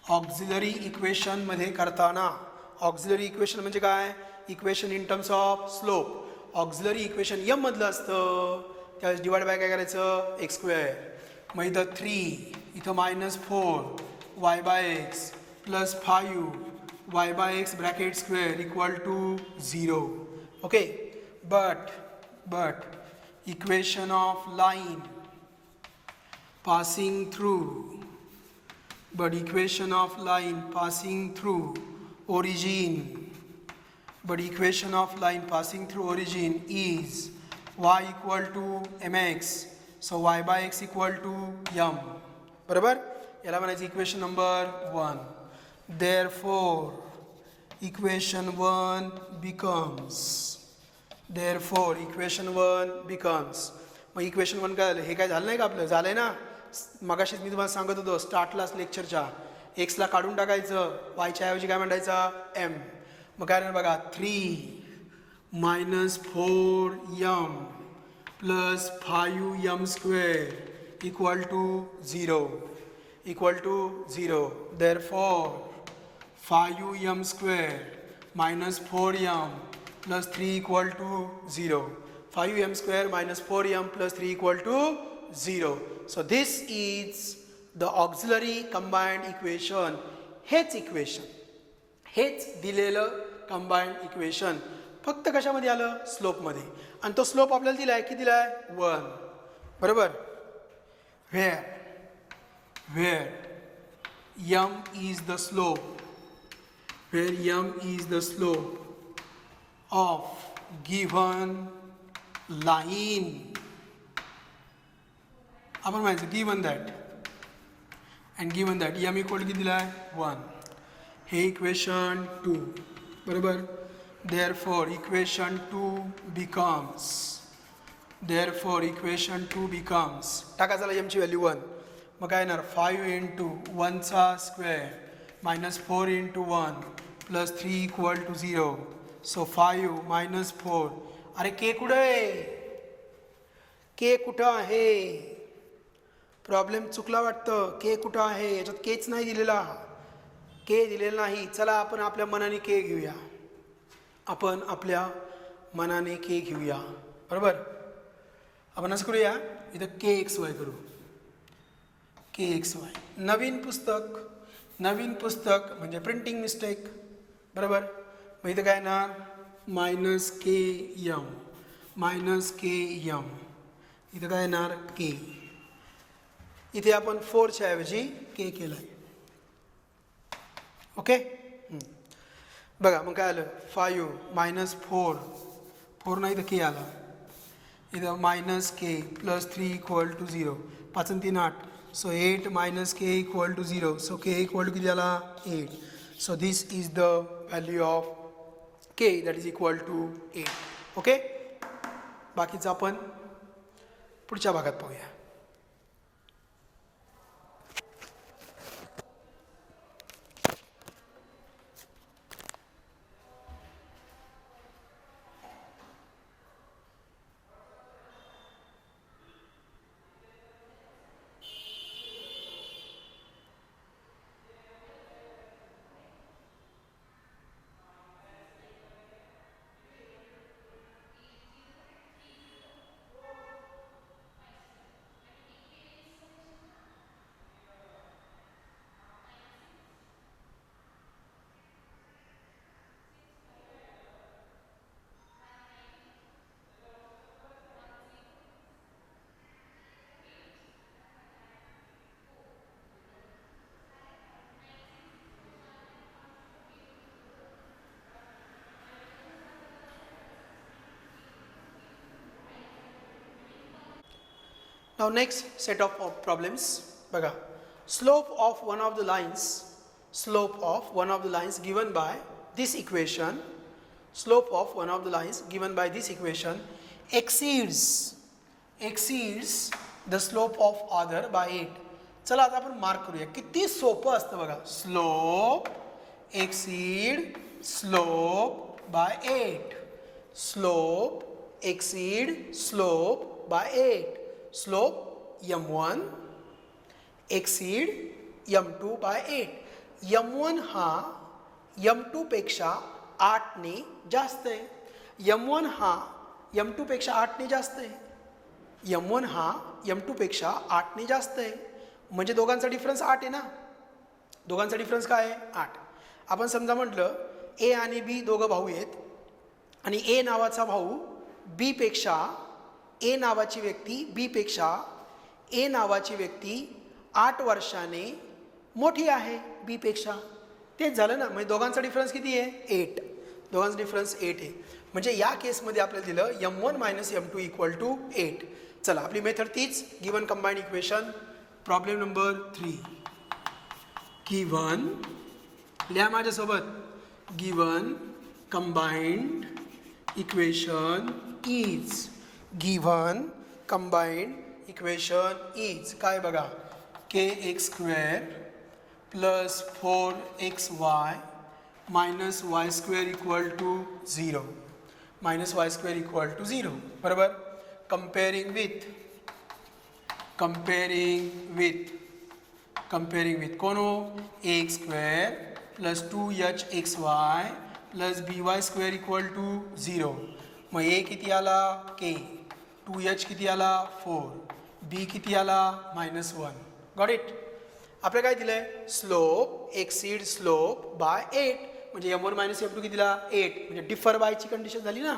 Speaker 1: ऑक्झिलरी इक्वेशनमध्ये करताना, ऑक्झिलरी इक्वेशन म्हणजे काय, equation in terms of slope. Auxiliary equation m मधलं असतं, त्यावेळेस डिवाइड बाय काय करायचं, x स्क्वेअर. मग इथं 3, इथं -4 y/x plus 5 y/x bracket square equal to 0. Okay. But equation of line passing through origin is y equal to mx, so y/x equal to m. बरोबर. याला म्हणायचं equation number 1. therefore equation 1 becomes, मग equation 1 काय झालं, हे काय झालं नाही का आपलं, झालंय ना. मगाशीच मी तुम्हाला सांगत होतो स्टार्टला लेक्चरच्या, एक्सला काढून टाकायचं, वायच्या ऐवजी काय म्हणायचा, m. मग काय नाही बघा, 3 - 4m plus 5m² equal to 0. therefore 5m² minus 4m plus 3 equal to 0. 5m² minus 4m plus 3 equal to 0. So this is the auxiliary combined equation. हेच दिलेलं कंबाईंड इक्वेशन फक्त कशामध्ये आलं, स्लोपमध्ये. आणि तो स्लोप आपल्याला दिला आहे, किती दिला आहे, 1. बरोबर. where m is the slope of given line, आपण म्हणायचं given that m इक्वल किती दिला आहे, 1. हे इक्वेशन 2. बरोबर. therefore equation 2 becomes, टाका चला m ची व्हॅल्यू 1. मग काय येणार, 5 × 1चा square minus 4 × 1 plus 3 equal to 0. So 5 - 4, अरे के कुठं आहे, के कुठं आहे, प्रॉब्लेम चुकला वाटतं. के कुठं आहे, याच्यात केच नाही दिलेला, के दिलेला नाही. चला आपण आपल्या मनाने के घेऊया, बरोबर. आपण असं करूया, इथं kxy करू, kxy. नवीन पुस्तक म्हणजे प्रिंटिंग मिस्टेक. बरोबर. मग इथं काय ना, -km, इथं काय येणार, k. इथे आपण 4च्या ऐवजी k केलाय. ओके. बघा मग काय आलं, 5 - 4 नाही तर k आला. इथं -k plus 3 equal to 0. 5 × 3 8. So 8 - k equal to 0. So k equal to किती आला, 8. So this is the value of k, that is equal to 8. Okay. बाकीचं आपण पुढच्या भागात पाहूया. Now next set of problems बघा. Slope of one of the lines, slope of one of the lines given by this equation, slope of one of the lines given by this equation exceeds the slope of other by 8. चला आता आपण mark करूया. किती सोपं असतं बघा. Slope exceed slope by 8, slope exceed slope by 8, slope m1 exceed m2 by 8. m1 हा m2 पेक्षा 8 ने जास्त आहे. m1 हा m2 पेक्षा 8 ने जास्त आहे. m1 हा m2 पेक्षा 8 ने जास्त आहे. म्हणजे दोघांचा डिफरन्स 8 आहे ना. दोघांचा डिफरन्स काय आहे? 8. आपण समजा म्हटलं ए आणि बी दोघं भाऊ आहेत आणि ए नावाचा भाऊ बी पेक्षा, ए नावाची व्यक्ती बी पेक्षा, ए नावाची व्यक्ती 8 वर्षाने मोठी आहे बी पेक्षा. तेच झालं ना. म्हणजे दोघांचा डिफरन्स किती आहे? 8. दोघांचा डिफरन्स 8 आहे. म्हणजे या केसमध्ये आपल्याला दिलं m1 minus m2 equal to 8. चला आपली मेथड तीच. Given combined equation. Problem number 3. Given, लिहा माझ्यासोबत. Given combined equation is, given combined equation is काय बघा. kx² plus 4xy minus y² equal to 0, minus y² equal to 0. बरोबर. Comparing with कोण हो? ax² plus 2hxy plus by² equal to 0. मग a किती आला? k. 2h किती आला? 4. b किती आला? -1. Got it. आपल्याला काय दिलं आहे? Slope exceed slope by 8. म्हणजे m1 मायनस m2 किती दिला? 8. म्हणजे डिफर बायची कंडिशन झाली ना.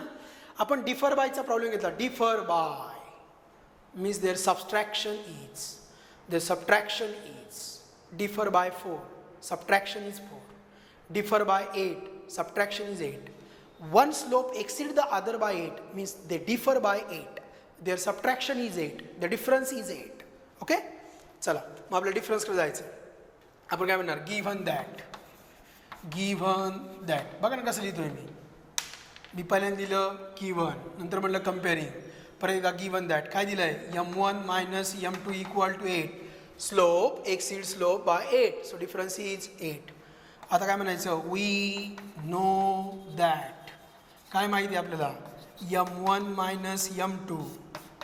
Speaker 1: आपण डिफर बायचा प्रॉब्लेम घेतला. Differ by means their subtraction is, differ by 4 subtraction is 4, differ by 8 subtraction is 8. One slope exceed the other by 8 means they differ by 8. Their subtraction is 8. The difference is 8. Okay? चला मग आपल्या डिफरन्सकडे जायचं. आपण काय म्हणणार? Given that. बघा ना कसं लिहितोय मी पहिल्यांदा दिलं गिव्हन, नंतर म्हटलं कम्पेअरिंग, परत एकदा गिव्हन दॅट. काय दिलं आहे? m1 minus m2 equal to 8. Slope exceed slope by 8. So difference is 8. आता काय म्हणायचं? We know that. काय माहिती आहे आपल्याला? m1 minus m2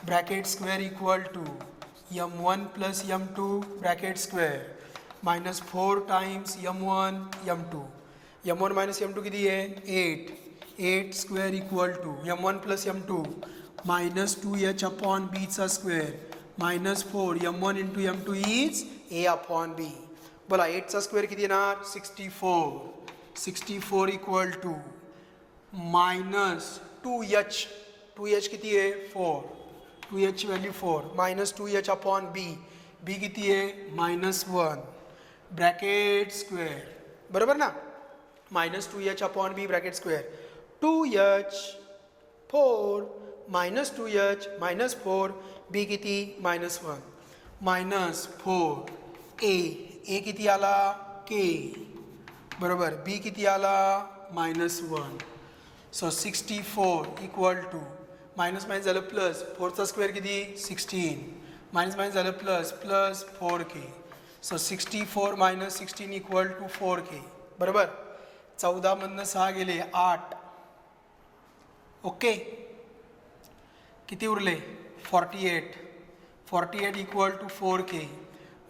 Speaker 1: bracket square equal to m1 plus m2 bracket square minus 4 times m1 m2. m1 minus m2 किती आहे? 8. 8 square equal to m1 plus m2 minus 2h upon बीचा square minus 4. m1 into m2 is a upon b. बोला 8चा square किती येणार? 64. 64 equal to minus 2h. 2h किती आहे? 4. 2h value 4 minus 2h upon b. b किती आहे? -1 bracket square. बरोबर ना. Minus 2h upon b bracket square. 2h 4 minus 2h minus 4 b किती? -1 मायनस 4 a किती आला? k. बरोबर. b किती आला? -1. So 64 equal to minus minus झालं प्लस 4चा स्क्वेअर किती? 16 मायनस मायनस झालं plus 4k. So 64 minus 16 equal to 4k. बरोबर. 14 मधनं 6 गेले 8. ओके. किती उरले? 48. 48 इक्वल टू 4k.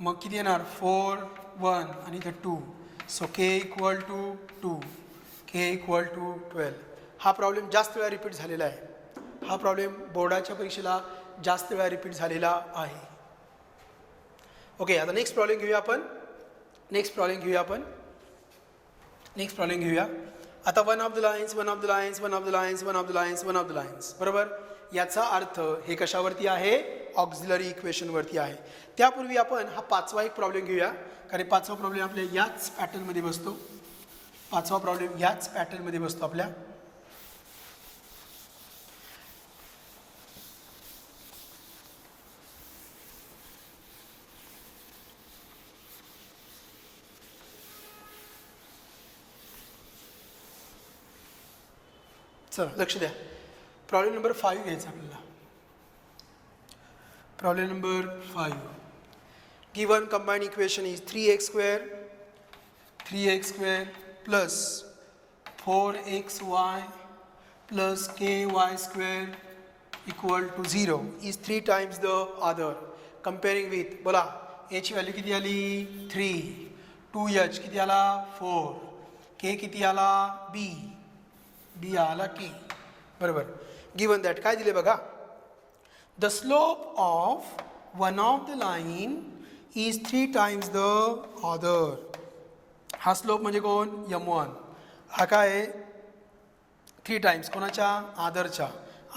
Speaker 1: मग किती येणार? 4 1 आणि इथं 2. So k equal to 2. k equal to 12. हा प्रॉब्लेम जास्त वेळा रिपीट झालेला आहे. हा प्रॉब्लेम बोर्डाच्या परीक्षेला जास्त वेळा रिपीट झालेला आहे. ओके. आता नेक्स्ट प्रॉब्लेम घेऊया आपण. आता वन ऑफ द लाईन्स. बरोबर. याचा अर्थ हे कशावरती आहे? ऑक्झिलरी इक्वेशनवरती आहे. त्यापूर्वी आपण हा 5वा एक प्रॉब्लेम घेऊया, कारण 5वा प्रॉब्लेम आपल्या याच पॅटर्नमध्ये बसतो. 5वा प्रॉब्लेम याच पॅटर्नमध्ये बसतो आपल्या. चला लक्ष द्या. प्रॉब्लेम नंबर 5 घ्यायचा आपल्याला. Problem number 5. Given combined equation is 3x square plus 4xy plus ky square equal to 0 is 3 times the other. Comparing with, बोला a ची व्हॅल्यू किती आली 3, 2h किती आला 4, k किती आला b आला k. बरोबर. गिवन दॅट काय दिले बघा. The slope of one of the line is 3 times the other. हा स्लोप म्हणजे कोण m1. हा काय 3 times कोणाच्या आदरच्या.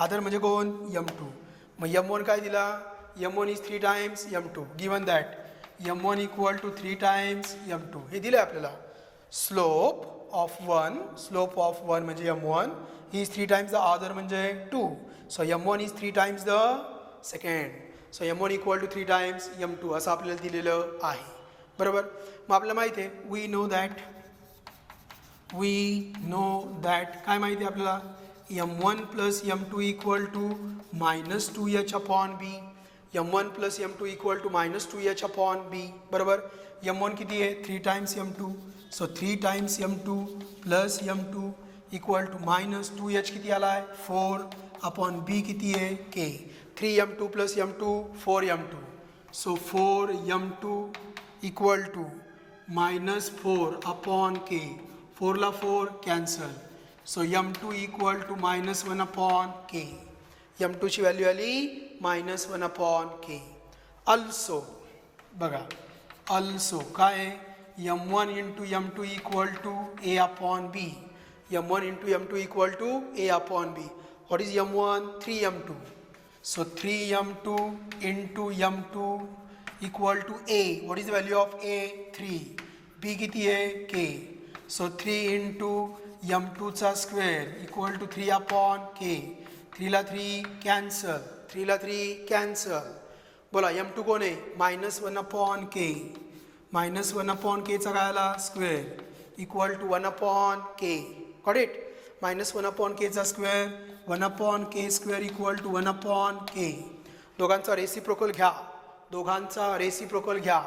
Speaker 1: आदर म्हणजे कोण m2. मग m1 काय दिला m1 is 3 times m2. Given that m1 equal to 3 times m2 हे दिलं आपल्याला. स्लोप ऑफ वन म्हणजे m1 is 3 times the other म्हणजे 2. So m1 is 3 times the second. So m1 equal to 3 times m2 असं आपल्याला दिलेलं आहे. बरोबर. मग आपल्याला माहिती आहे वी नो दॅट काय माहिती आहे आपल्याला m1 plus m2 equal to -2h upon b. m1 plus m2 equal to -2h upon b. बरोबर. m1 किती आहे 3 times m2. So 3 times m2 plus m2 equal to -2h किती आला आहे 4 अपॉन b किती आहे k. 3m2 plus m2 4m2. So 4m2 equal to -4 upon k. 4 ला 4 cancel. So m2 equal to -1 upon k. m2 ची value आली -1 upon k. Also बघा also काय m1 into m2 equal to a upon b. m1 into m2 equal to a upon b. What is m1 3m2. So 3m2 into m2 equal to a. What is the value of a 3. b किती आहे k. So 3 into m2 चा square equal to 3 upon k. 3 ला 3 cancel. 3 ला 3 cancel. बोला m2 कोण आहे -1 upon k. -1 upon k चा काय आला square equal to 1 upon k. Got it. -1 upon k चा square 1 upon k square equal to 1 upon k. दोघांचा रेसिप्रोकल घ्या.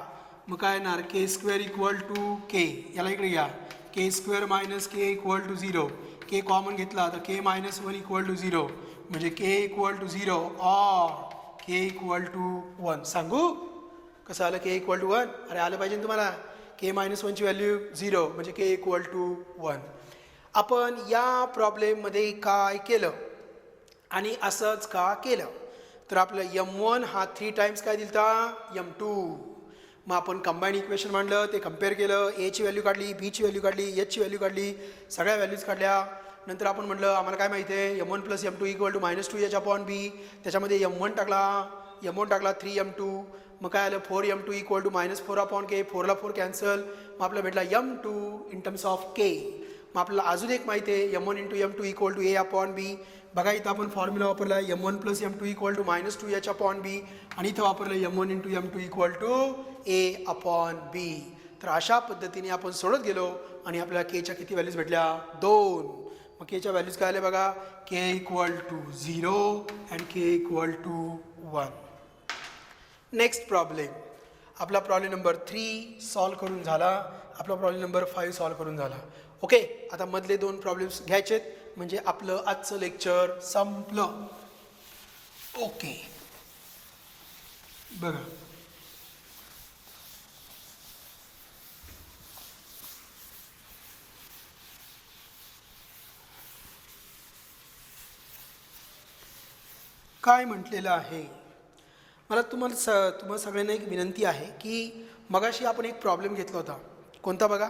Speaker 1: मग काय येणार k square equal to k. याला इकडे घ्या. k square minus k equal to 0. k common घेतला तर k -1 इक्वल टू 0 म्हणजे k equal to 0 or k equal to 1. सांगू कसं आलं k इक्वल टू 1. अरे आलं पाहिजे तुम्हाला. k -1 ची व्हॅल्यू 0 म्हणजे k इक्वल टू 1. आपण या प्रॉब्लेममध्ये काय केलं आणि असंच का केलं तर आपलं m1 हा 3 times काय दिलता m2. मग आपण कंबाईंड इक्वेशन मांडलं ते कम्पेअर केलं. a ची व्हॅल्यू काढली b ची व्हॅल्यू काढली h ची व्हॅल्यू काढली सगळ्या व्हॅल्यूज काढल्या. नंतर आपण म्हटलं आम्हाला काय माहिती आहे m1 plus m2 equal to -2h upon b. त्याच्यामध्ये m1 टाकला 3m2. मग काय आलं 4m2 equal to -4 upon k. 4 ला 4 कॅन्सल. मग आपल्याला भेटला m2 in terms of k. मग आपल्याला अजून एक माहिती आहे m1 into m2 equal to a upon b. बघा इथं आपण फॉर्म्युला वापरला m1 plus m2 equal to -2h upon b आणि इथं वापरलं m1 into m2 equal to a upon b. तर अशा पद्धतीने आपण सोडत गेलो आणि आपल्याला kच्या किती व्हॅल्यूज भेटल्या 2. मग kच्या व्हॅल्यूज काय आल्या बघा k equal to 0 and k equal to 1. Next problem आपला प्रॉब्लेम नंबर 3 सॉल्व करून झाला. आपला प्रॉब्लेम नंबर 5 सॉल्व करून झाला. ओके. आता मधले 2 प्रॉब्लेम्स घ्यायचेत म्हणजे आपलं आजचं लेक्चर संपलं. ओके. बघा काय म्हटलेलं आहे. मला तुम्हाला सगळ्यांना एक विनंती आहे की मगाशी आपण एक प्रॉब्लेम घेतला होता. कोणता बघा.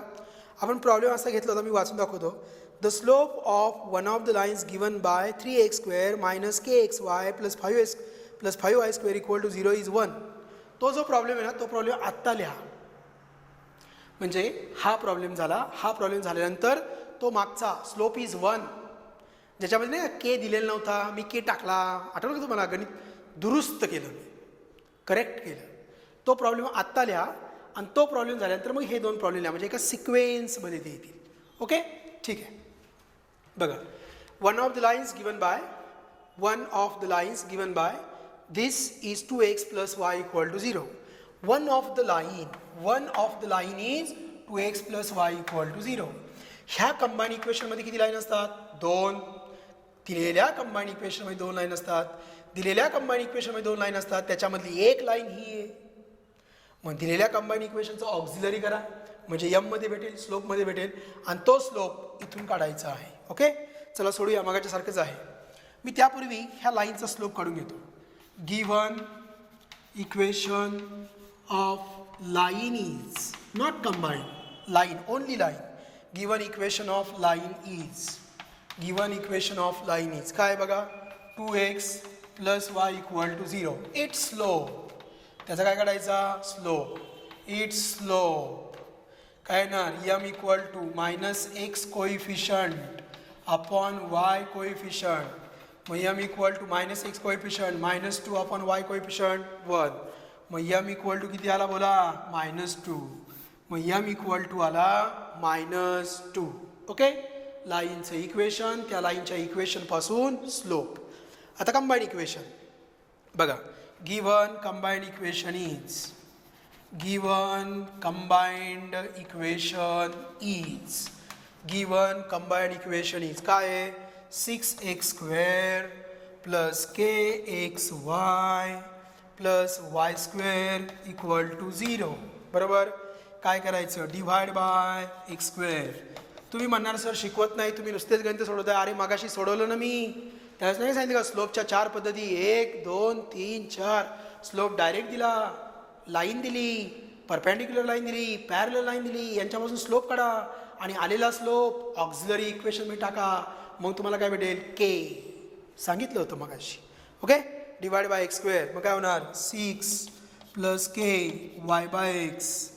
Speaker 1: आपण प्रॉब्लेम असा घेतला होता मी वाचून दाखवतो. The slope of one of the lines given by 3x square minus kxy plus 5y square equal to 0 is 1. तो जो प्रॉब्लेम आहे ना तो प्रॉब्लेम आत्ता लिहा. म्हणजे हा प्रॉब्लेम झाल्यानंतर तो मागचा स्लोप इज 1 ज्याच्यामध्ये नाही के दिलेला नव्हता मी के टाकला. आठवलं का तुम्हाला. गणित दुरुस्त केलं मी करेक्ट केलं. तो प्रॉब्लेम आत्ता लिहा आणि तो प्रॉब्लेम झाल्यानंतर मग हे 2 प्रॉब्लेम लिहा म्हणजे एका सिक्वेन्समध्ये ते येतील. ओके ठीक आहे. बघा one of the lines given by this is 2x plus y equal to 0. One of the line is 2x plus y equal to 0. ह्या कंबाईन इक्वेशन मध्ये किती लाईन असतात? 2. दिलेल्या कंबाईन इक्वेशन मध्ये 2 लाईन असतात. दिलेल्या कंबाईन इक्वेशन मध्ये 2 line असतात, त्याच्यामधली एक लाईन ही आहे. मग दिलेल्या कंबाईन इक्वेशनचा ऑक्झिलरी करा, म्हणजे एम मध्ये भेटेल, स्लोप मध्ये भेटेल, आणि तो स्लोप इथून काढायचा आहे. ओके, चला सोडूया, मागाच्या सारखंच आहे. मी त्यापूर्वी ह्या लाईनचा स्लोप काढून घेतो. Given equation of line is not combine, line only line. Given equation of line is काय बघा, 2x plus y equal to 0. It's slope, त्याचा काय काढायचा? स्लोप. इट्स स्लोप काय ना, m equal to minus x coefficient upon y coefficient. मग m equal to minus x coefficient minus 2 upon y coefficient 1. मग m equal to किती आला बोला? -2. मग m इक्वल टू आला -2. ओके, लाईनचं इक्वेशन, त्या लाईनच्या इक्वेशन पासून स्लोप. आता कंबाईंड इक्वेशन बघा. गिवन कंबाईंड इक्वेशन इज काय आहे? 6x square plus kxy plus y square equal to 0. बरोबर. काय करायचं? Divide by x square. तुम्ही म्हणणार सर शिकवत नाही, तुम्ही नुसतेच गणित सोडवताय. अरे मागाशी सोडवलं ना मी, त्यावेळेस नाही सांगितलं का स्लोपच्या 4 पद्धती? 1 2 3 4. स्लोप डायरेक्ट दिला, लाईन दिली, परपेंडिक्युलर लाईन दिली, पॅरलल लाईन दिली, यांच्यापासून स्लोप काढा आणि आलेला स्लोप ऑक्झिलरी इक्वेशन मध्ये टाका. मग तुम्हाला काय भेटेल? के. सांगितलं होतं मगाशी. Okay, divide by x square. मग काय होणार? 6 plus k y by x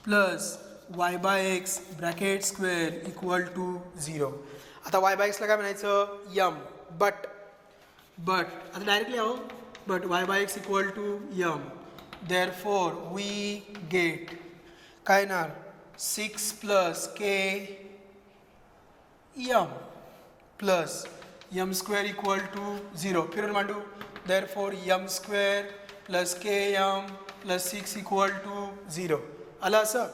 Speaker 1: plus y by x bracket square equal to 0. आता वाय बाय एक्सला काय म्हणायचं? यम. बट आता डायरेक्टली आहो, but y by x equal to m. Therefore we get काय ना, 6 plus k m plus m square equal to 0. फिरून मांडू. Therefore m square plus k m plus 6 equal to 0. आलं असं.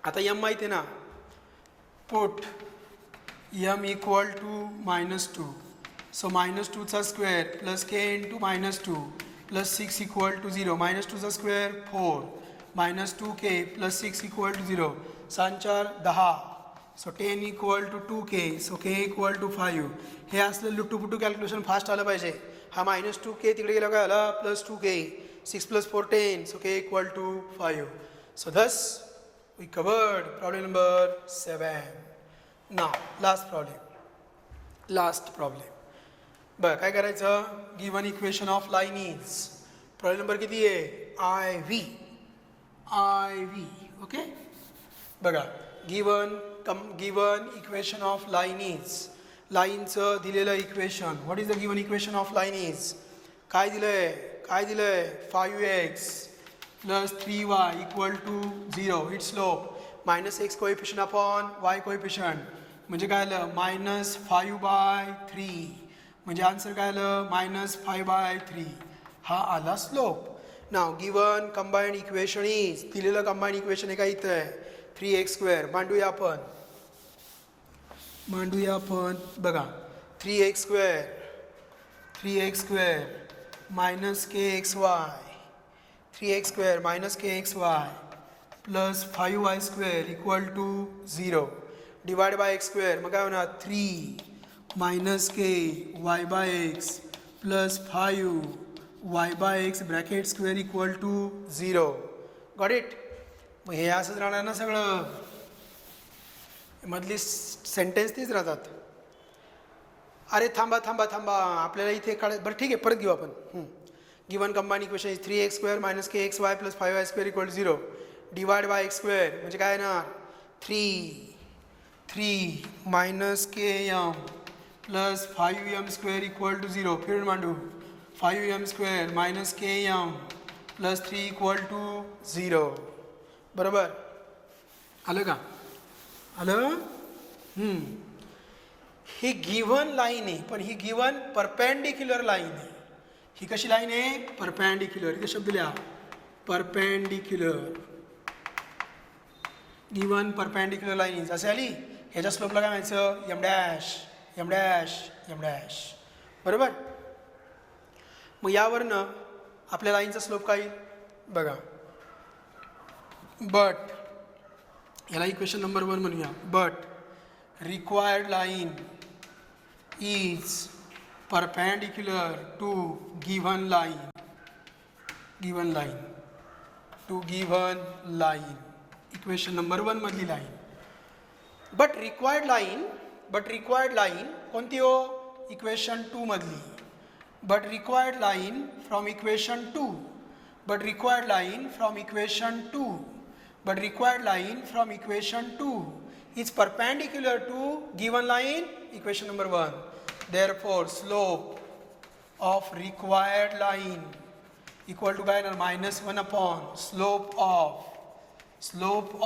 Speaker 1: आता यम माहिती आहे ना, put m equal to -2. So -2चा square plus k into -2 plus 6 equal to 0. -2चा square 4 -2k plus 6 equal to 0. 7 4 10. So 10 equal to 2k. So k equal to 5. हे असलं लुटूपुटू कॅल्क्युलेशन फास्ट आलं पाहिजे. हा -2k तिकडे गेला काय आला? +2k. 6 + 4 10. So k equal to 5. So thus we covered problem number 7. Now last problem. बघ काय करायचं? Given equation of line is. Problem number किती आहे? IV. ओके, बघा. Given equation of line is. लाईनचं दिलेलं इक्वेशन. What is the given equation of line is? काय दिलंय? 5x plus 3y equal to 0. It's slope -x coefficient upon y coefficient. म्हणजे काय आलं? -5/3. म्हणजे आन्सर काय आलं? -5/3. हा आला स्लोप. नाव गिवन कंबाईंड इक्वेशन इज. दिलेलं कंबाईंड इक्वेशन आहे का इथं? 3x square. मांडूया आपण. बघा, 3x square minus kxy, 3x square minus kxy plus 5y square equal to 0. Divide by x square. मग काय होणार? 3 minus k y by x plus 5 y by x bracket square equal to 0. Got it? मग हे असंच राहणार ना सगळं. मधली सेंटेन्स तीच राहतात. अरे थांबा, आपल्याला इथे बरं ठीक आहे, परत घेऊ आपण. Given combined equation is 3x square minus kxy plus 5y square equal to 0. Divide by x square. म्हणजे काय ना, 3 minus km plus 5m square equal to 0. फिरून मांडू. 5m स्क्वेअर minus km plus 3 equal to 0. बरोबर आलं का? आलं? ही गिव्हन लाईन आहे, पण ही गिव्हन परपेंडिक्युलर लाईन आहे. ही कशी लाईन आहे? परपेंडिक्युलर. इथे शब्द लिहा, परपेंडिक्युलर. गिव्हन परपेंडिक्युलर लाईन जसे आली, ह्याच्या स्लोपला काय म्हणायचं? M dash m dash m dash. बरोबर. मग यावरनं आपल्या लाईनचा स्लोप काय बघा. बट याला इक्वेशन नंबर 1 म्हणूया. But required line is perpendicular to given line. Given line to given line. Equation number 1 मधली लाईन. बट रिक्वायर्ड लाईन कोणती हो? इक्वेशन 2 मधली. But required line from equation 2. But required line from equation 2. But required line from equation 2 is perpendicular to given line, equation number 1. Therefore, slope of required line equal to -1 upon slope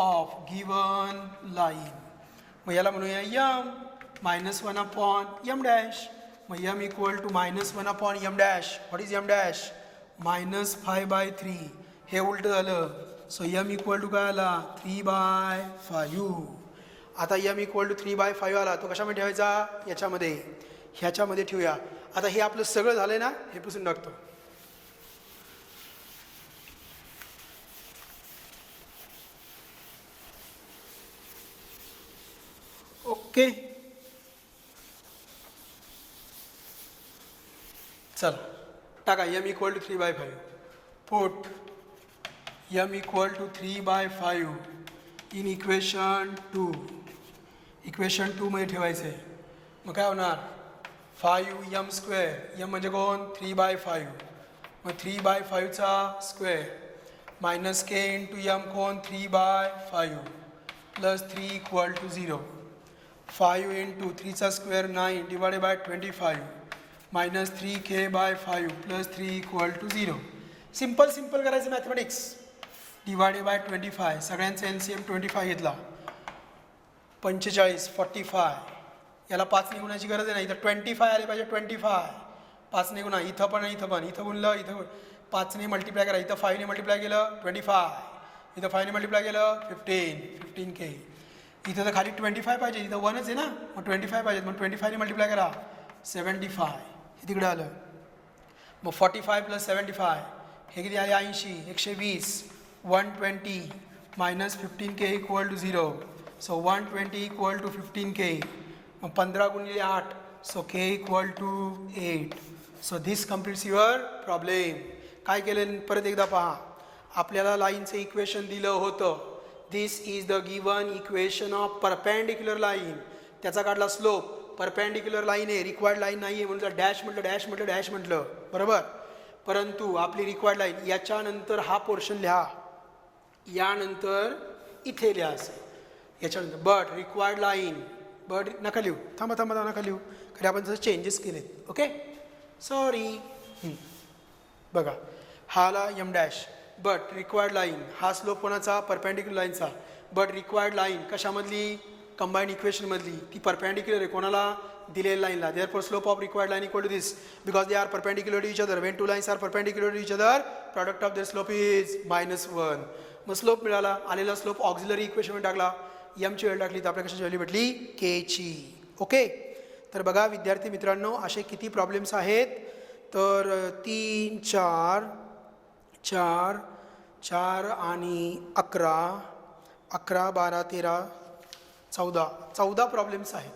Speaker 1: of given line. मग याला म्हणूया m -1 upon m dash. मग m equal to -1 upon m dash. What is m dash? -5/3. हे उलट झालं. So m equal to काय आला? 3/5. आता m इक्वल टू 3/5 आला, तो कशामध्ये ठेवायचा? याच्यामध्ये, ह्याच्यामध्ये ठेवूया. आता हे आपलं सगळं झालंय ना, हे पुसून टाकतो. ओके, चला टाका m equal to 3/5. Put m equal to 3/5 in equation 2. Equation 2 मध्ये ठेवायचं आहे. मग काय होणार? 5m². m म्हणजे कोण? 3/5. मग 3/5चा square minus k into m कोण? 3/5 प्लस 3 इक्वल टू 0. 5 इंटू 3चा square 9 divided by 25 minus 3k/5 plus 3 equal to 0. Simple करायचं मॅथमॅटिक्स. Divided by 25. सगळ्यांचा LCM 25 घेतला. 45 45. याला 5 ने गुणायची गरज आहे ना, इथं 25 आले पाहिजे. 25 5 ने गुणा. इथं पण इथं गुणलं. इथं 5 ने मल्टिप्लाय करा. इथं 5 ने मल्टिप्लाय केलं 25. इथं 5 ने मल्टिप्लाय केलं 15k. इथं तर खाली 25 पाहिजे. इथं 1च आहे ना, मग 25 पाहिजे. मग 25 ने मल्टिप्लाय करा 75. हे तिकडे आलं. मग 45 प्लस 75 हे किती आले? 80. 120. 120 minus 15k equal to 0. So 120 equal to 15k. 15 गुणिले 8. So k equal to 8. So this completes your problem. काय केलं? परत एकदा पहा. आपल्याला लाईनचं इक्वेशन दिलं होतं. This is the given equation of perpendicular line. त्याचा काढला स्लोप. परपेंडिक्युलर लाईन आहे, रिक्वायर्ड लाईन नाही आहे, म्हणून डॅश म्हटलं. बरोबर. परंतु आपली रिक्वायर्ड लाईन याच्यानंतर हा पोर्शन लिहा, यानंतर इथे लिहा असे. याच्यानंतर बट रिक्वायर्ड लाईन. बट नका लिहू. थांबा नका लिहू. खरे आपण तसं चेंजेस केलेत. Okay, sorry. बघा, हा आला m dash. But required line हा स्लोप कोणाचा? परपेंडिक्युलर लाईनचा. बट रिक्वायर्ड लाईन कशामधली? कंबाईंड इक्वेशनमधली. ती परपेंडिक्युलर आहे कोणाला? दिलेल्या लाईनला. Therefore slope of required line equal to this, because they are perpendicular to each other. When two lines are perpendicular to each other, product of their slope is -1. मग slope मिळाला. आलेला slope auxiliary इक्वेशनमध्ये टाकला. एमची value टाकली तर आपल्या कशाची value भेटली? केची. ओके, तर बघा विद्यार्थी मित्रांनो, असे किती प्रॉब्लेम्स आहेत? तर 3 4 आणि 11 12 13 14 प्रॉब्लेम्स आहेत.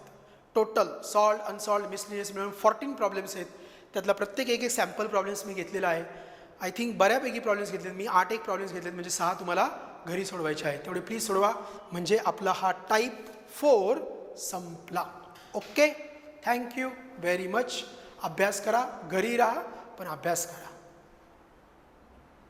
Speaker 1: टोटल सॉल्ड अनसॉल्ड मिसलिनियस मिळून 14 प्रॉब्लेम्स आहेत. त्यातला प्रत्येक एक सॅम्पल प्रॉब्लेम्स मी घेतलेला आहे. आय थिंक बऱ्यापैकी प्रॉब्लेम्स घेतलेत मी. 8 प्रॉब्लेम्स घेतलेत, म्हणजे 6 तुम्हाला घरी सोडवायचे आहेत. तेवढे प्लीज सोडवा, म्हणजे आपला हा टाईप 4 संपला. Okay, thank you very much. अभ्यास करा, घरी राहा पण अभ्यास करा.